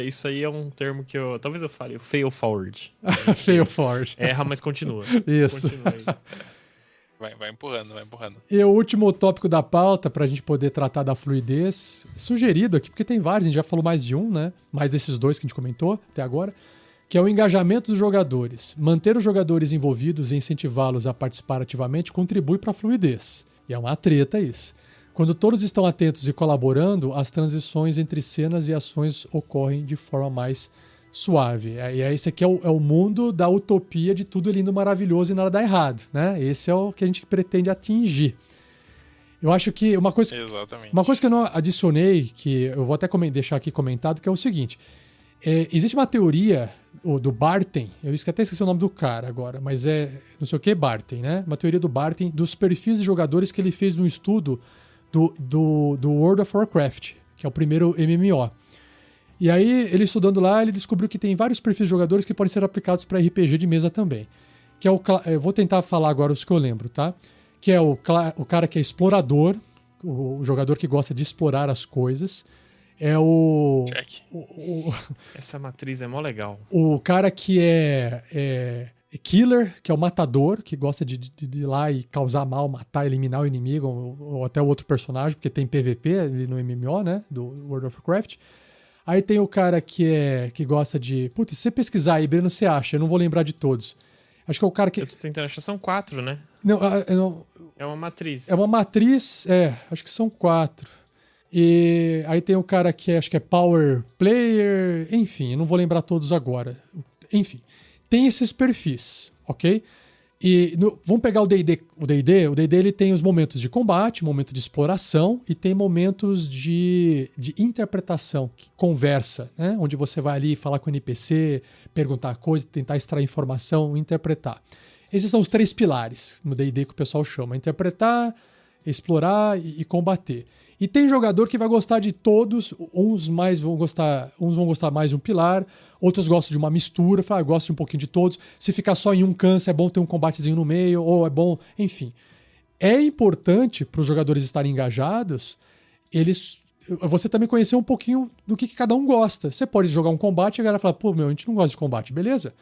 Isso aí é um termo que talvez eu fale, o fail forward. Fail forward. Erra, mas continua. Isso. Continua aí. Vai empurrando, vai empurrando. E o último tópico da pauta, pra gente poder tratar da fluidez, sugerido aqui, porque tem vários, a gente já falou mais de um, né? Mais desses dois que a gente comentou até agora, que é o engajamento dos jogadores. Manter os jogadores envolvidos e incentivá-los a participar ativamente contribui para a fluidez. E é uma treta isso. Quando todos estão atentos e colaborando, as transições entre cenas e ações ocorrem de forma mais suave. E esse aqui é o mundo da utopia de tudo lindo, maravilhoso e nada dá errado, né? Esse é o que a gente pretende atingir. Eu acho que Exatamente. uma coisa que eu não adicionei, que eu vou até deixar aqui comentado, que é o seguinte. Existe uma teoria do Barton, eu até esqueci o nome do cara agora, mas é não sei o que Barton, né? Uma teoria do Barton dos perfis de jogadores que ele fez num estudo do World of Warcraft, que é o primeiro MMO. E aí, ele estudando lá, ele descobriu que tem vários perfis de jogadores que podem ser aplicados para RPG de mesa também. Que é eu vou tentar falar agora os que eu lembro, tá? Que é o cara que é explorador, o jogador que gosta de explorar as coisas. É Check. Essa matriz é mó legal. o cara que é killer, que é o matador, que gosta de ir lá e causar mal, matar, eliminar o inimigo, ou até o outro personagem, porque tem PVP ali no MMO, né? Do World of Warcraft. Aí tem o cara que gosta de... Putz, se você pesquisar aí, Breno, você acha? Eu não vou lembrar de todos. Acho que é o cara que... Eu tô tentando achar, são 4, né? Não, É uma matriz. é uma matriz... acho que são 4. E aí tem o cara que acho que é Power Player... Enfim, eu não vou lembrar todos agora. Enfim, tem esses perfis, ok? E vamos pegar o D&D. O D&D ele tem os momentos de combate, momento de exploração e tem momentos de interpretação, que conversa, né? Onde você vai ali falar com o NPC, perguntar coisa, tentar extrair informação, interpretar. Esses são os 3 pilares no D&D que o pessoal chama: interpretar, explorar e combater. E tem jogador que vai gostar de todos, uns vão gostar mais de um pilar, outros gostam de uma mistura, eu gosto de um pouquinho de todos. Se ficar só em um cansa, é bom ter um combatezinho no meio, ou é bom, enfim. É importante para os jogadores estarem engajados, você também conhecer um pouquinho do que cada um gosta. Você pode jogar um combate e a galera fala, pô, a gente não gosta de combate, beleza?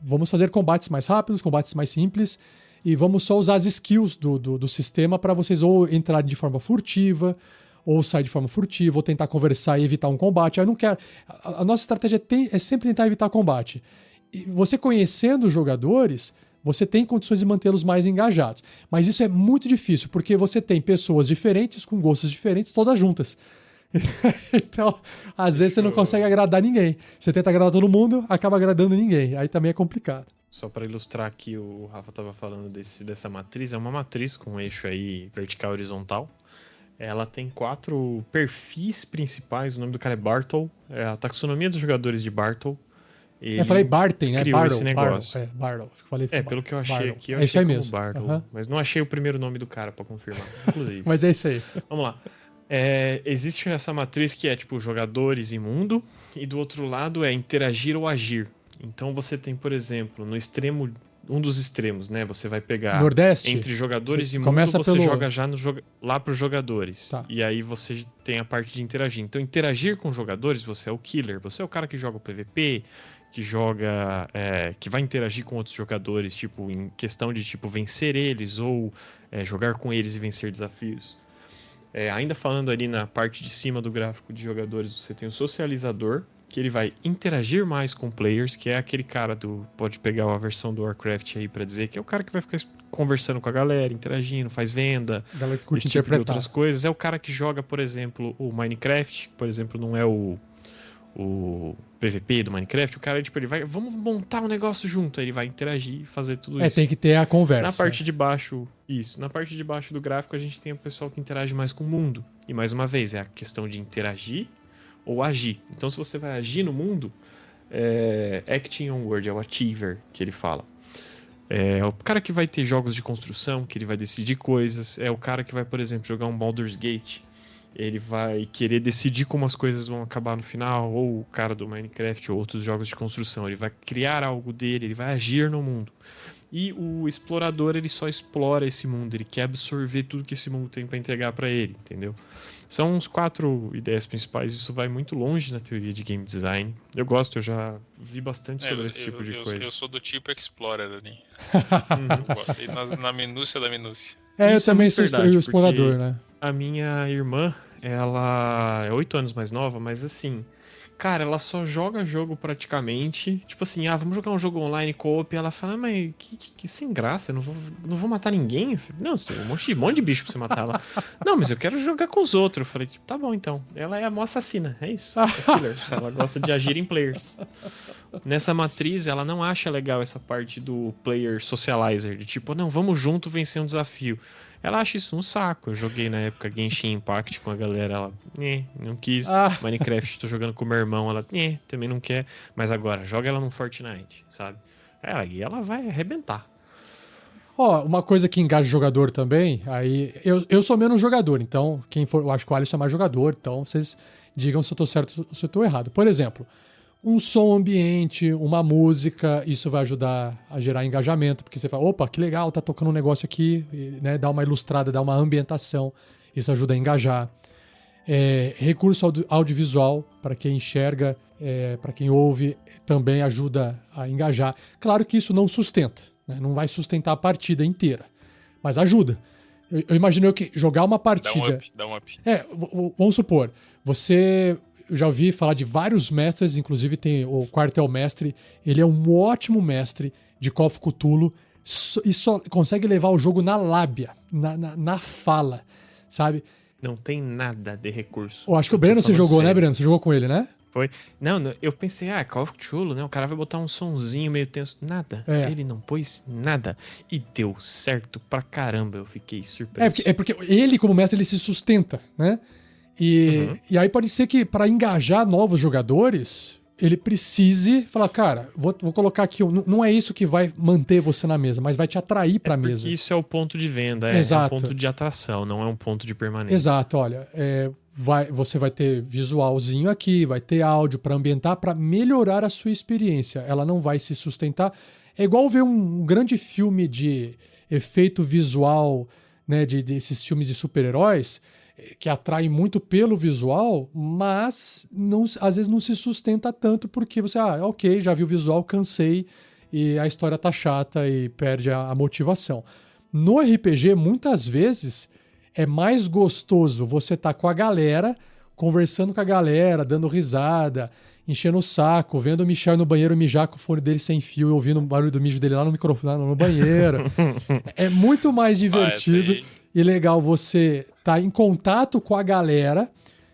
Vamos fazer combates mais rápidos, combates mais simples, e vamos só usar as skills do sistema para vocês ou entrarem de forma furtiva, ou sair de forma furtiva, ou tentar conversar e evitar um combate. Eu não quero. A nossa estratégia é sempre tentar evitar combate. E você conhecendo os jogadores, você tem condições de mantê-los mais engajados. Mas isso é muito difícil, porque você tem pessoas diferentes, com gostos diferentes, todas juntas. Então, às vezes você não consegue agradar ninguém. Você tenta agradar todo mundo, acaba agradando ninguém. Aí também é complicado. Só para ilustrar aqui, o Rafa estava falando dessa matriz. É uma matriz com um eixo aí vertical e horizontal. Ela tem 4 perfis principais. O nome do cara é Bartle. É a taxonomia dos jogadores de Bartle. Eu falei Barton, né? Criou esse negócio. Bartle. Pelo que eu achei Bartle. aqui, eu É isso achei aí como mesmo. Bartle. Uhum. Mas não achei o primeiro nome do cara para confirmar, inclusive. Mas é isso aí. Vamos lá. Existe essa matriz que é tipo jogadores e mundo. E do outro lado é interagir ou agir. Então você tem, por exemplo, no extremo... Um dos extremos, né? Você vai pegar Nordeste, entre jogadores e mundo, começa você pelo... joga já lá para os jogadores. Tá. E aí você tem a parte de interagir. Então, interagir com jogadores, você é o killer. Você é o cara que joga o PVP, que joga... que vai interagir com outros jogadores, tipo, em questão de tipo vencer eles ou jogar com eles e vencer desafios. Ainda falando ali na parte de cima do gráfico de jogadores, você tem o socializador, que ele vai interagir mais com players, que é aquele cara pode pegar a versão do Warcraft aí pra dizer que é o cara que vai ficar conversando com a galera, interagindo, faz venda, A galera que curte esse tipo de interpretar. outras coisas. É o cara que joga, por exemplo, o Minecraft, por exemplo, não é o PVP do Minecraft, o cara, tipo, ele vai, vamos montar um negócio junto, aí ele vai interagir e fazer tudo isso. Tem que ter a conversa. Na parte de baixo, na parte de baixo do gráfico a gente tem o pessoal que interage mais com o mundo. E mais uma vez, é a questão de interagir ou agir. Então, se você vai agir no mundo, acting on word, é o achiever que ele fala. É o cara que vai ter jogos de construção, que ele vai decidir coisas. É o cara que vai, por exemplo, jogar um Baldur's Gate. Ele vai querer decidir como as coisas vão acabar no final. Ou o cara do Minecraft ou outros jogos de construção. Ele vai criar algo dele, ele vai agir no mundo. E o explorador, ele só explora esse mundo. Ele quer absorver tudo que esse mundo tem para entregar para ele, entendeu? São uns 4 ideias principais. Isso vai muito longe na teoria de game design. Eu gosto, eu já vi bastante sobre esse tipo de coisa. Eu sou do tipo Explorer ali. Eu gosto aí na minúcia da minúcia. Eu Isso também muito sou verdade, explorador, porque né? A minha irmã, ela é 8 anos mais nova, mas assim, cara, ela só joga jogo praticamente. Tipo assim, vamos jogar um jogo online co-op. E ela fala, mas que sem graça, eu não vou matar ninguém. Eu falei, não, você tem um monte de bicho pra você matar ela. Não, mas eu quero jogar com os outros. Eu falei, tipo, tá bom então. Ela é a mó assassina, é isso. É killer. Ela gosta de agir em players. Nessa matriz, ela não acha legal essa parte do player socializer, de tipo, não, vamos junto vencer um desafio. Ela acha isso um saco. Eu joguei na época Genshin Impact com a galera, ela, não quis. Minecraft, tô jogando com o meu irmão, ela, também não quer. Mas agora, joga ela no Fortnite, sabe? E ela vai arrebentar. Uma coisa que engaja o jogador também, aí eu sou menos jogador, então quem for, eu acho que o Alisson é mais jogador, então vocês digam se eu tô certo ou se eu tô errado. Por exemplo, um som ambiente, uma música, isso vai ajudar a gerar engajamento, porque você fala, opa, que legal, tá tocando um negócio aqui, né, dá uma ilustrada, dá uma ambientação, isso ajuda a engajar. Recurso audiovisual, para quem enxerga, para quem ouve, também ajuda a engajar. Claro que isso não sustenta, né, não vai sustentar a partida inteira, mas ajuda. Eu imagino que jogar uma partida... Dá um up. Vamos supor, eu já ouvi falar de vários mestres, inclusive tem o Quartel-Mestre, ele é um ótimo mestre de Call of Cthulhu e só consegue levar o jogo na lábia, na fala, sabe? Não tem nada de recurso. Eu acho que o Breno você jogou, sério. Né, Breno? Você jogou com ele, né? Foi. Não, eu pensei, Call of Cthulhu, né? O cara vai botar um sonzinho meio tenso. Nada. Ele não pôs nada. E deu certo pra caramba. Eu fiquei surpreso. Porque ele, como mestre, ele se sustenta, né? E aí pode ser que para engajar novos jogadores, ele precise falar, cara, vou colocar aqui, não é isso que vai manter você na mesa, mas vai te atrair para a mesa. Porque isso é o ponto de venda, Exato. É um ponto de atração, não é um ponto de permanência. Exato, olha, você vai ter visualzinho aqui, vai ter áudio para ambientar, para melhorar a sua experiência. Ela não vai se sustentar. É igual ver um grande filme de efeito visual, né, desses filmes de super-heróis, que atrai muito pelo visual, mas às vezes não se sustenta tanto porque você, ok, já vi o visual, cansei e a história tá chata e perde a motivação. No RPG, muitas vezes, é mais gostoso você tá com a galera, conversando com a galera, dando risada, enchendo o saco, vendo o Michel no banheiro mijar com o fone dele sem fio e ouvindo o barulho do mijo dele lá no microfone, no banheiro. É muito mais divertido e legal você tá em contato com a galera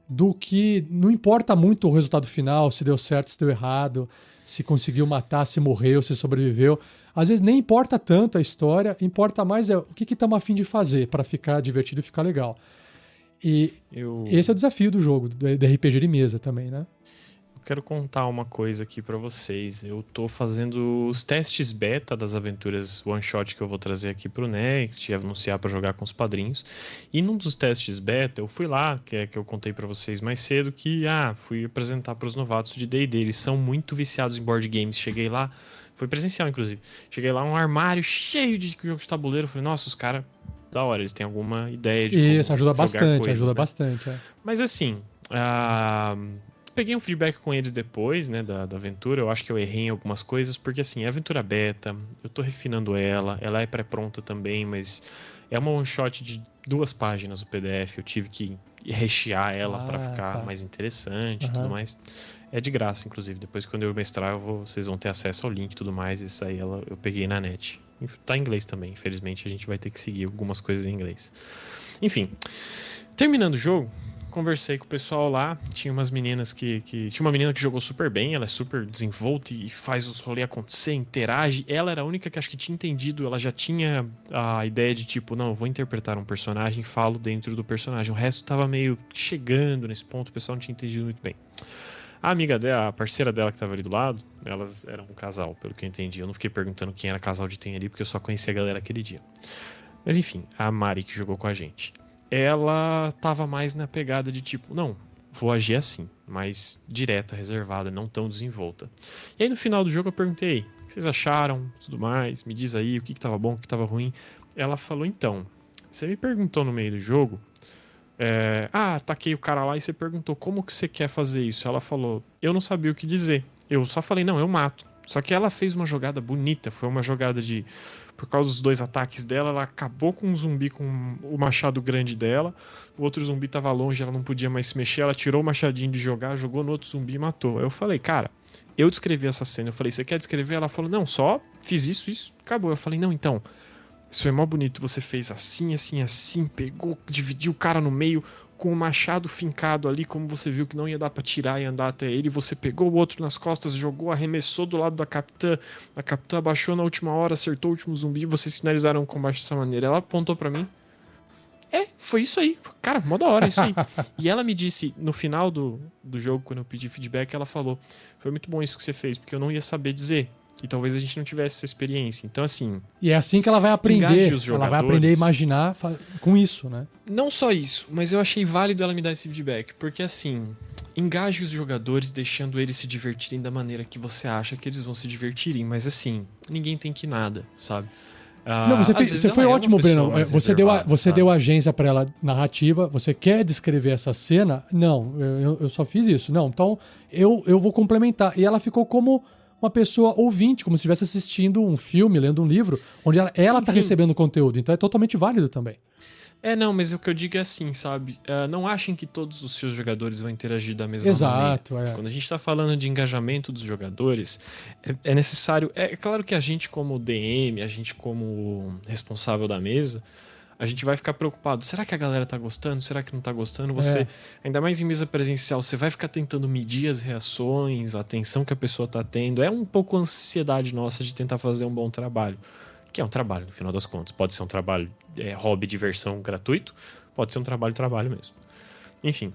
do que não importa muito o resultado final, se deu certo, se deu errado, se conseguiu matar, se morreu, se sobreviveu. Às vezes nem importa tanto a história, importa mais o que estamos a fim de fazer para ficar divertido e ficar legal. E esse é o desafio do jogo, do RPG de mesa também, né? Quero contar uma coisa aqui pra vocês. Eu tô fazendo os testes beta das aventuras one shot que eu vou trazer aqui pro Next e anunciar pra jogar com os padrinhos. E num dos testes beta, eu fui lá, que é que eu contei pra vocês mais cedo, que fui apresentar pros novatos de D&D. Eles são muito viciados em board games. Cheguei lá, foi presencial inclusive. Cheguei lá, um armário cheio de jogos de tabuleiro. Falei, nossa, os caras, da hora, eles têm alguma ideia de Isso, ajuda bastante, coisas, ajuda né? bastante. Mas assim, peguei um feedback com eles depois, né, da aventura. Eu acho que eu errei em algumas coisas, porque assim, a aventura beta, eu tô refinando ela é pré-pronta também, mas é uma one shot de 2 páginas o PDF, eu tive que rechear ela pra ficar mais interessante e tudo mais. É de graça, inclusive, depois quando eu mestrar, vocês vão ter acesso ao link e tudo mais, isso aí eu peguei na net. Tá em inglês também, infelizmente a gente vai ter que seguir algumas coisas em inglês. Enfim, terminando o jogo, conversei com o pessoal lá, tinha umas meninas tinha uma menina que jogou super bem, ela é super desenvolta e faz os rolês acontecer, interage. Ela era a única que acho que tinha entendido, ela já tinha a ideia de tipo, não, eu vou interpretar um personagem, falo dentro do personagem. O resto tava meio chegando nesse ponto, o pessoal não tinha entendido muito bem. A amiga dela, a parceira dela que tava ali do lado, elas eram um casal, pelo que eu entendi. Eu não fiquei perguntando quem era casal de tem ali, porque eu só conhecia a galera aquele dia. Mas enfim, a Mari que jogou com a gente. Ela tava mais na pegada de tipo, não, vou agir assim, mais direta, reservada, não tão desenvolta. E aí no final do jogo eu perguntei, o que vocês acharam, tudo mais, me diz aí o que tava bom, o que tava ruim. Ela falou, então, você me perguntou no meio do jogo, ataquei o cara lá e você perguntou como que você quer fazer isso. Ela falou, eu não sabia o que dizer, eu só falei, não, eu mato. Só que ela fez uma jogada bonita, foi uma jogada de... Por causa dos 2 ataques dela, ela acabou com um zumbi com o machado grande dela. O outro zumbi tava longe, ela não podia mais se mexer. Ela tirou o machadinho de jogar, jogou no outro zumbi e matou. Eu falei, cara, eu descrevi essa cena. Eu falei, você quer descrever? Ela falou, não, só fiz isso, acabou. Eu falei, não, então, isso é mó bonito. Você fez assim, assim, assim, pegou, dividiu o cara no meio com o machado fincado ali, como você viu que não ia dar pra tirar e andar até ele, você pegou o outro nas costas, jogou, arremessou do lado da capitã, a capitã abaixou na última hora, acertou o último zumbi e vocês finalizaram o combate dessa maneira. Ela apontou pra mim, foi isso aí, cara, mó da hora, isso aí. E ela me disse, no final do jogo, quando eu pedi feedback, ela falou, foi muito bom isso que você fez, porque eu não ia saber dizer. E talvez a gente não tivesse essa experiência. Então, assim... E é assim que ela vai aprender. Ela vai aprender a imaginar com isso, né? Não só isso, mas eu achei válido ela me dar esse feedback. Porque, assim, engaje os jogadores deixando eles se divertirem da maneira que você acha que eles vão se divertirem. Mas, assim, ninguém tem que nada, sabe? Não, você foi ótimo, Breno. Você deu agência para ela narrativa. Você quer descrever essa cena? Não, eu só fiz isso. Não, então eu vou complementar. E ela ficou como... uma pessoa ouvinte, como se estivesse assistindo um filme, lendo um livro, onde ela tá recebendo conteúdo. Então é totalmente válido também. Não, mas o que eu digo é assim, sabe? Não achem que todos os seus jogadores vão interagir da mesma Exato, maneira. Quando a gente tá falando de engajamento dos jogadores, é necessário... É claro que a gente como DM, a gente como responsável da mesa, a gente vai ficar preocupado. Será que a galera tá gostando? Será que não tá gostando? Você, ainda mais em mesa presencial, você vai ficar tentando medir as reações, a atenção que a pessoa tá tendo. É um pouco a ansiedade nossa de tentar fazer um bom trabalho. Que é um trabalho, no final das contas. Pode ser um trabalho hobby, diversão, gratuito. Pode ser um trabalho mesmo. Enfim.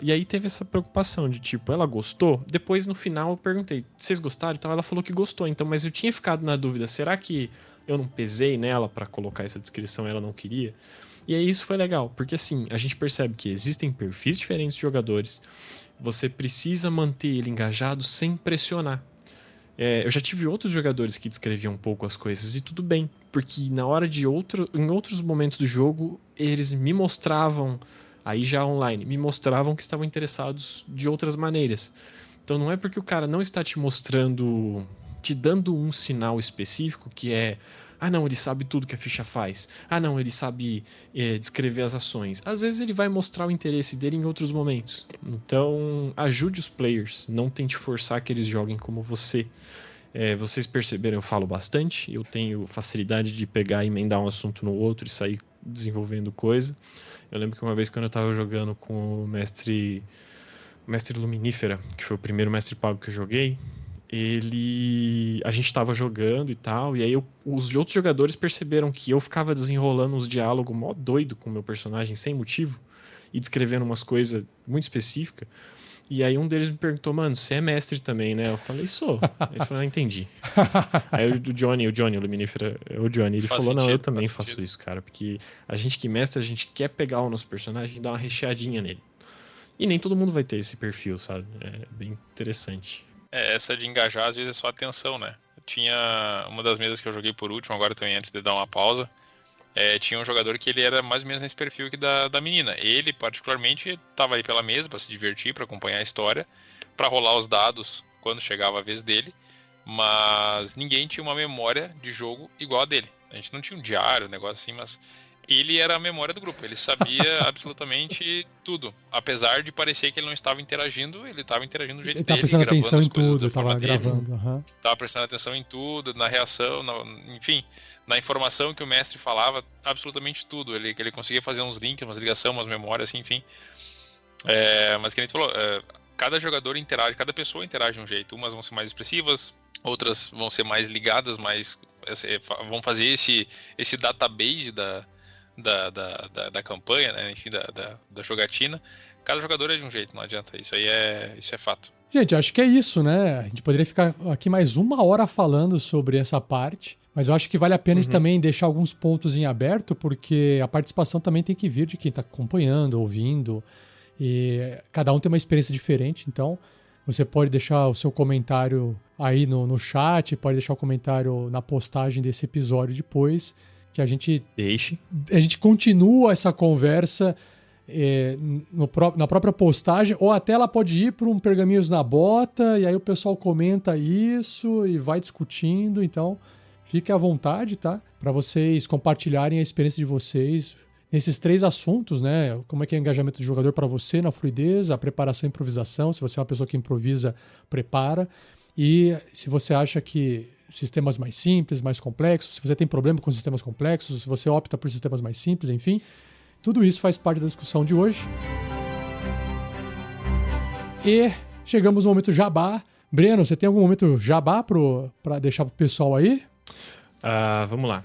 E aí teve essa preocupação de tipo, ela gostou? Depois, no final, eu perguntei, vocês gostaram? Então ela falou que gostou. Então, mas eu tinha ficado na dúvida, será que eu não pesei nela pra colocar essa descrição, ela não queria? E aí isso foi legal, porque assim, a gente percebe que existem perfis diferentes de jogadores, você precisa manter ele engajado sem pressionar. Eu já tive outros jogadores que descreviam um pouco as coisas e tudo bem, porque na hora de em outros momentos do jogo, eles me mostravam, aí já online, me mostravam que estavam interessados de outras maneiras. Então não é porque o cara não está te mostrando, te dando um sinal específico que é, não, ele sabe tudo que a ficha faz. Não, ele sabe descrever as ações. Às vezes ele vai mostrar o interesse dele em outros momentos. Então, ajude os players. Não tente forçar que eles joguem como você. Vocês perceberam, eu falo bastante. Eu tenho facilidade de pegar e emendar um assunto no outro e sair desenvolvendo coisa. Eu lembro que uma vez quando eu estava jogando com o mestre Luminífera, que foi o primeiro mestre pago que eu joguei, a gente tava jogando e tal, e aí os outros jogadores perceberam que eu ficava desenrolando uns diálogos mó doido com o meu personagem, sem motivo, e descrevendo umas coisas muito específicas, e aí um deles me perguntou, mano, você é mestre também, né? Eu falei, sou. Ele falou, entendi. Aí o Johnny, o Luminífera, o Johnny, ele falou, não, eu também faço isso, cara, porque a gente que mestra, a gente quer pegar o nosso personagem e dar uma recheadinha nele. E nem todo mundo vai ter esse perfil, sabe? É bem interessante. Essa de engajar, às vezes, é só atenção, né? Tinha uma das mesas que eu joguei por último, agora também, antes de dar uma pausa, tinha um jogador que ele era mais ou menos nesse perfil que da menina. Ele, particularmente, estava aí pela mesa para se divertir, para acompanhar a história, para rolar os dados quando chegava a vez dele, mas ninguém tinha uma memória de jogo igual a dele. A gente não tinha um diário, um negócio assim, mas ele era a memória do grupo, ele sabia absolutamente tudo. Apesar de parecer que ele não estava interagindo, ele estava interagindo do jeito dele. Ele estava prestando atenção em tudo, estava gravando. Estava prestando atenção em tudo, na reação, enfim, na informação que o mestre falava, absolutamente tudo. Ele conseguia fazer uns links, umas ligações, umas memórias, assim, enfim. Mas que a gente falou, cada jogador interage, cada pessoa interage de um jeito. Umas vão ser mais expressivas, outras vão ser mais ligadas, vão fazer esse database da campanha, né? Enfim, da jogatina. cada jogador é de um jeito, não adianta. Isso é fato. Gente, acho que é isso, né? A gente poderia ficar aqui mais 1 hora falando sobre essa parte, mas eu acho que vale a pena a gente também deixar alguns pontos em aberto, porque a participação também tem que vir de quem tá acompanhando, ouvindo, e cada um tem uma experiência diferente, então você pode deixar o seu comentário aí no chat, pode deixar o comentário na postagem desse episódio depois, que a gente continua essa conversa na própria postagem, ou até ela pode ir para um Pergaminhos na Bota, e aí o pessoal comenta isso e vai discutindo, então fique à vontade, tá? Para vocês compartilharem a experiência de vocês nesses 3 assuntos, né? Como é que é o engajamento do jogador para você na fluidez, a preparação e improvisação, se você é uma pessoa que improvisa, prepara, e se você acha que sistemas mais simples, mais complexos, se você tem problema com sistemas complexos, se você opta por sistemas mais simples, enfim, tudo isso faz parte da discussão de hoje. E chegamos no momento jabá. Breno, você tem algum momento jabá para deixar pro pessoal aí? Vamos lá.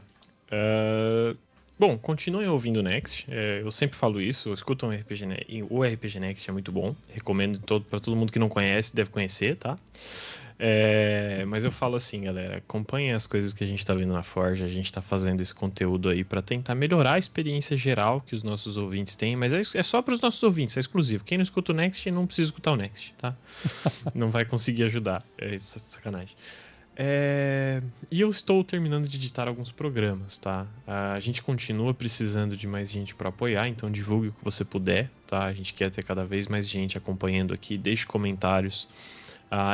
Bom, continuem ouvindo o Next. Eu sempre falo isso, escutam o RPG Next. O RPG Next é muito bom. Recomendo para todo mundo que não conhece, deve conhecer, tá? Mas eu falo assim, galera, acompanhem as coisas que a gente tá vendo na Forja, a gente tá fazendo esse conteúdo aí pra tentar melhorar a experiência geral que os nossos ouvintes têm, mas é só pros nossos ouvintes, é exclusivo. Quem não escuta o Next, não precisa escutar o Next, tá? Não vai conseguir ajudar, é sacanagem. E eu estou terminando de editar alguns programas, tá? A gente continua precisando de mais gente para apoiar, então divulgue o que você puder, tá? A gente quer ter cada vez mais gente acompanhando aqui, deixe comentários.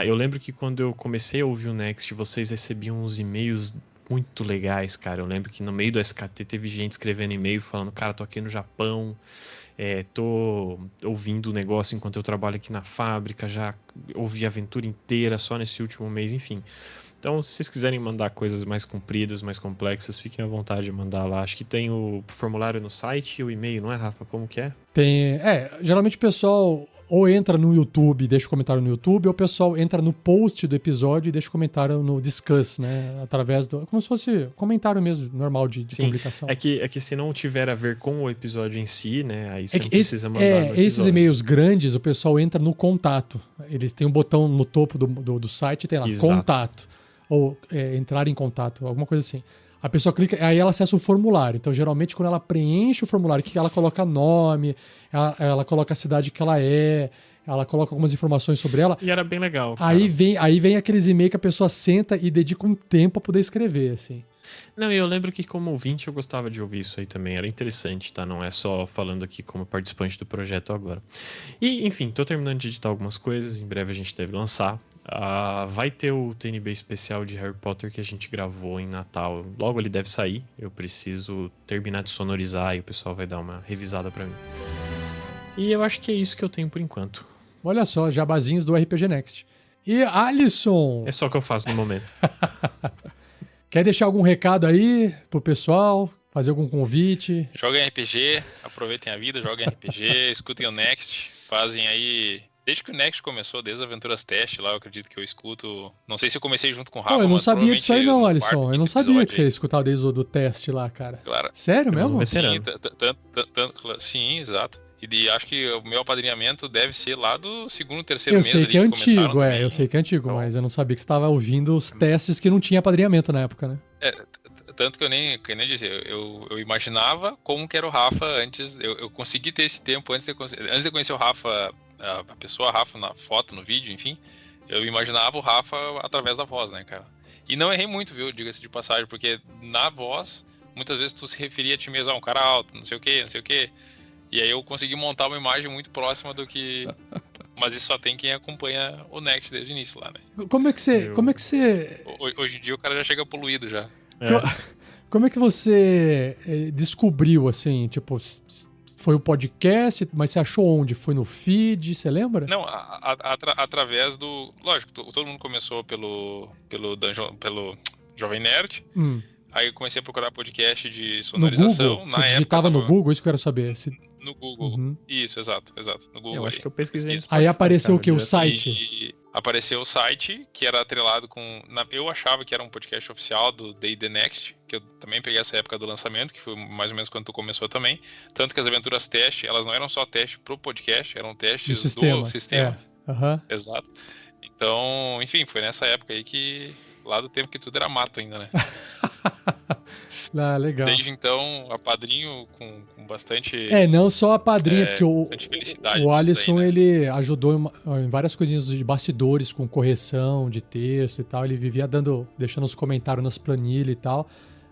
Eu lembro que quando eu comecei a ouvir o Next, vocês recebiam uns e-mails muito legais, cara. Eu lembro que no meio do SKT teve gente escrevendo e-mail falando, cara, tô aqui no Japão, tô ouvindo o negócio enquanto eu trabalho aqui na fábrica, já ouvi a aventura inteira só nesse último mês, enfim. Então, se vocês quiserem mandar coisas mais compridas, mais complexas, fiquem à vontade de mandar lá. Acho que tem o formulário no site e o e-mail, não é, Rafa? Como que é? Tem. Geralmente o pessoal ou entra no YouTube e deixa o comentário no YouTube, ou o pessoal entra no post do episódio e deixa o comentário no Discuss, né? Através do... Como se fosse comentário mesmo, normal de publicação. É que se não tiver a ver com o episódio em si, né? Aí você não precisa mandar no episódio. Esses e-mails grandes, o pessoal entra no contato. Eles têm um botão no topo do site, tem lá, Exato. Contato. Ou entrar em contato, alguma coisa assim. A pessoa clica, aí ela acessa o formulário. Então, geralmente, quando ela preenche o formulário, que ela coloca nome, ela coloca a cidade que ela coloca algumas informações sobre ela. E era bem legal, cara. Aí vem aqueles e-mails que a pessoa senta e dedica um tempo a poder escrever, assim. Não, eu lembro que como ouvinte eu gostava de ouvir isso aí também. Era interessante, tá? Não é só falando aqui como participante do projeto agora. E, enfim, tô terminando de editar algumas coisas. Em breve a gente deve lançar. Vai ter o TNB especial de Harry Potter que a gente gravou em Natal. Logo ele deve sair. Eu preciso terminar de sonorizar e o pessoal vai dar uma revisada pra mim. E eu acho que é isso que eu tenho por enquanto. Olha só, jabazinhos do RPG Next. E Alisson! É só o que eu faço no momento. Quer deixar algum recado aí pro pessoal? Fazer algum convite? Joguem RPG, aproveitem a vida, joguem RPG, escutem o Next, fazem aí... Desde que o Next começou, desde Aventuras Teste lá, eu acredito que eu escuto... Não sei se eu comecei junto com o Rafa, eu não mas sabia disso aí não, Alisson. Eu não sabia que você aí. escutava desde o do teste lá, cara. Claro. Sério mesmo? Sim, exato. E acho que o meu apadrinhamento deve ser lá do segundo, terceiro mês. Eu sei que é antigo, também. eu sei que é antigo, Então... mas eu não sabia que você estava ouvindo os testes que não tinha apadrinhamento na época, né? Tanto que eu nem disse, eu imaginava como que era o Rafa antes, eu consegui ter esse tempo antes de conhecer o Rafa, a pessoa Rafa na foto, no vídeo, enfim, eu imaginava o Rafa através da voz, né, cara? E não errei muito, viu, diga-se de passagem, porque na voz, muitas vezes tu se referia a ti mesmo, um cara alto, não sei o quê, e aí eu consegui montar uma imagem muito próxima do que... Mas isso só tem quem acompanha o Next desde o início lá, né? Como é que você... Hoje em dia o cara já chega poluído já. Como é que você descobriu, assim, tipo, foi o podcast, mas você achou onde? Foi no feed, você lembra? Não, através do... Lógico, todo mundo começou pelo Jovem Nerd, aí eu comecei a procurar podcast de sonorização. No Google? Você digitava no Google? Isso que eu quero saber. No Google, isso, exato, no Google. Eu acho que eu pesquisei isso. Aí apareceu o que? O site? apareceu o site que era atrelado com... eu achava que era um podcast oficial do D&D Next, que eu também peguei essa época do lançamento, que foi mais ou menos quando tu começou também. Tanto que as aventuras teste, elas não eram só teste pro podcast, eram testes do sistema. Uhum. Exato. Então, enfim, foi nessa época aí que... Lá do tempo que tudo era mato ainda, né? Legal. Desde então, a Padrinho com bastante... Não só a Padrinho, porque o Alisson, daí, né? ele ajudou em várias coisinhas de bastidores, com correção de texto e tal. Ele vivia deixando os comentários nas planilhas e tal.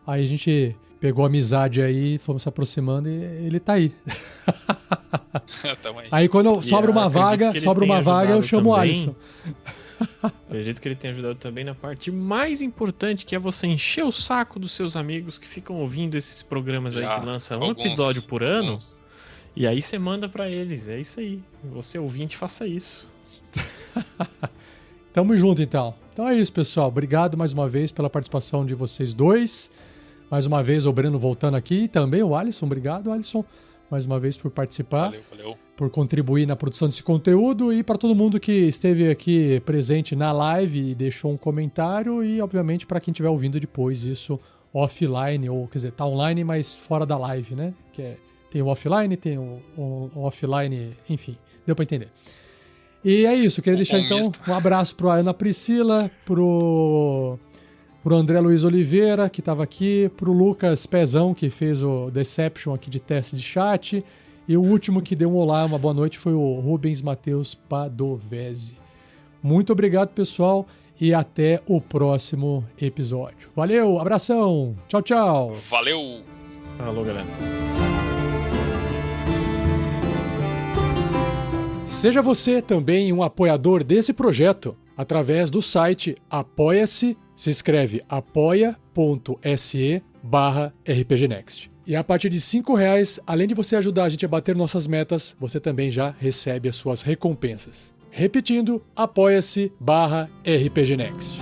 Aí a gente pegou amizade aí, fomos se aproximando e ele tá aí. Aí quando sobra uma vaga, eu chamo o Alisson. Acredito que ele tenha ajudado também na parte mais importante, que é você encher o saco dos seus amigos que ficam ouvindo esses programas aí que lançam um episódio por ano. E aí você manda pra eles. É isso aí. Você ouvinte, faça isso. Tamo junto, então. Então é isso, pessoal. Obrigado mais uma vez pela participação de vocês dois. Mais uma vez o Breno voltando aqui. E também o Alisson. Obrigado, Alisson, mais uma vez por participar. Valeu. Por contribuir na produção desse conteúdo e para todo mundo que esteve aqui presente na live e deixou um comentário e, obviamente, para quem estiver ouvindo depois isso offline, ou quer dizer, tá online, mas fora da live, né? Tem o offline, tem o offline, enfim, deu para entender. E é isso, queria deixar então um abraço para Ana Priscila, pro André Luiz Oliveira, que estava aqui, pro Lucas Pezão, que fez o Deception aqui de teste de chat. E o último que deu um olá, uma boa noite, foi o Rubens Matheus Padovese. Muito obrigado, pessoal, e até o próximo episódio. Valeu, abração, tchau, tchau. Valeu. Falou, galera. Seja você também um apoiador desse projeto através do site Apoia-se, se escreve apoia.se/rpgnext. E a partir de R$5, além de você ajudar a gente a bater nossas metas, você também já recebe as suas recompensas. Repetindo, apoia-se/rpgnext.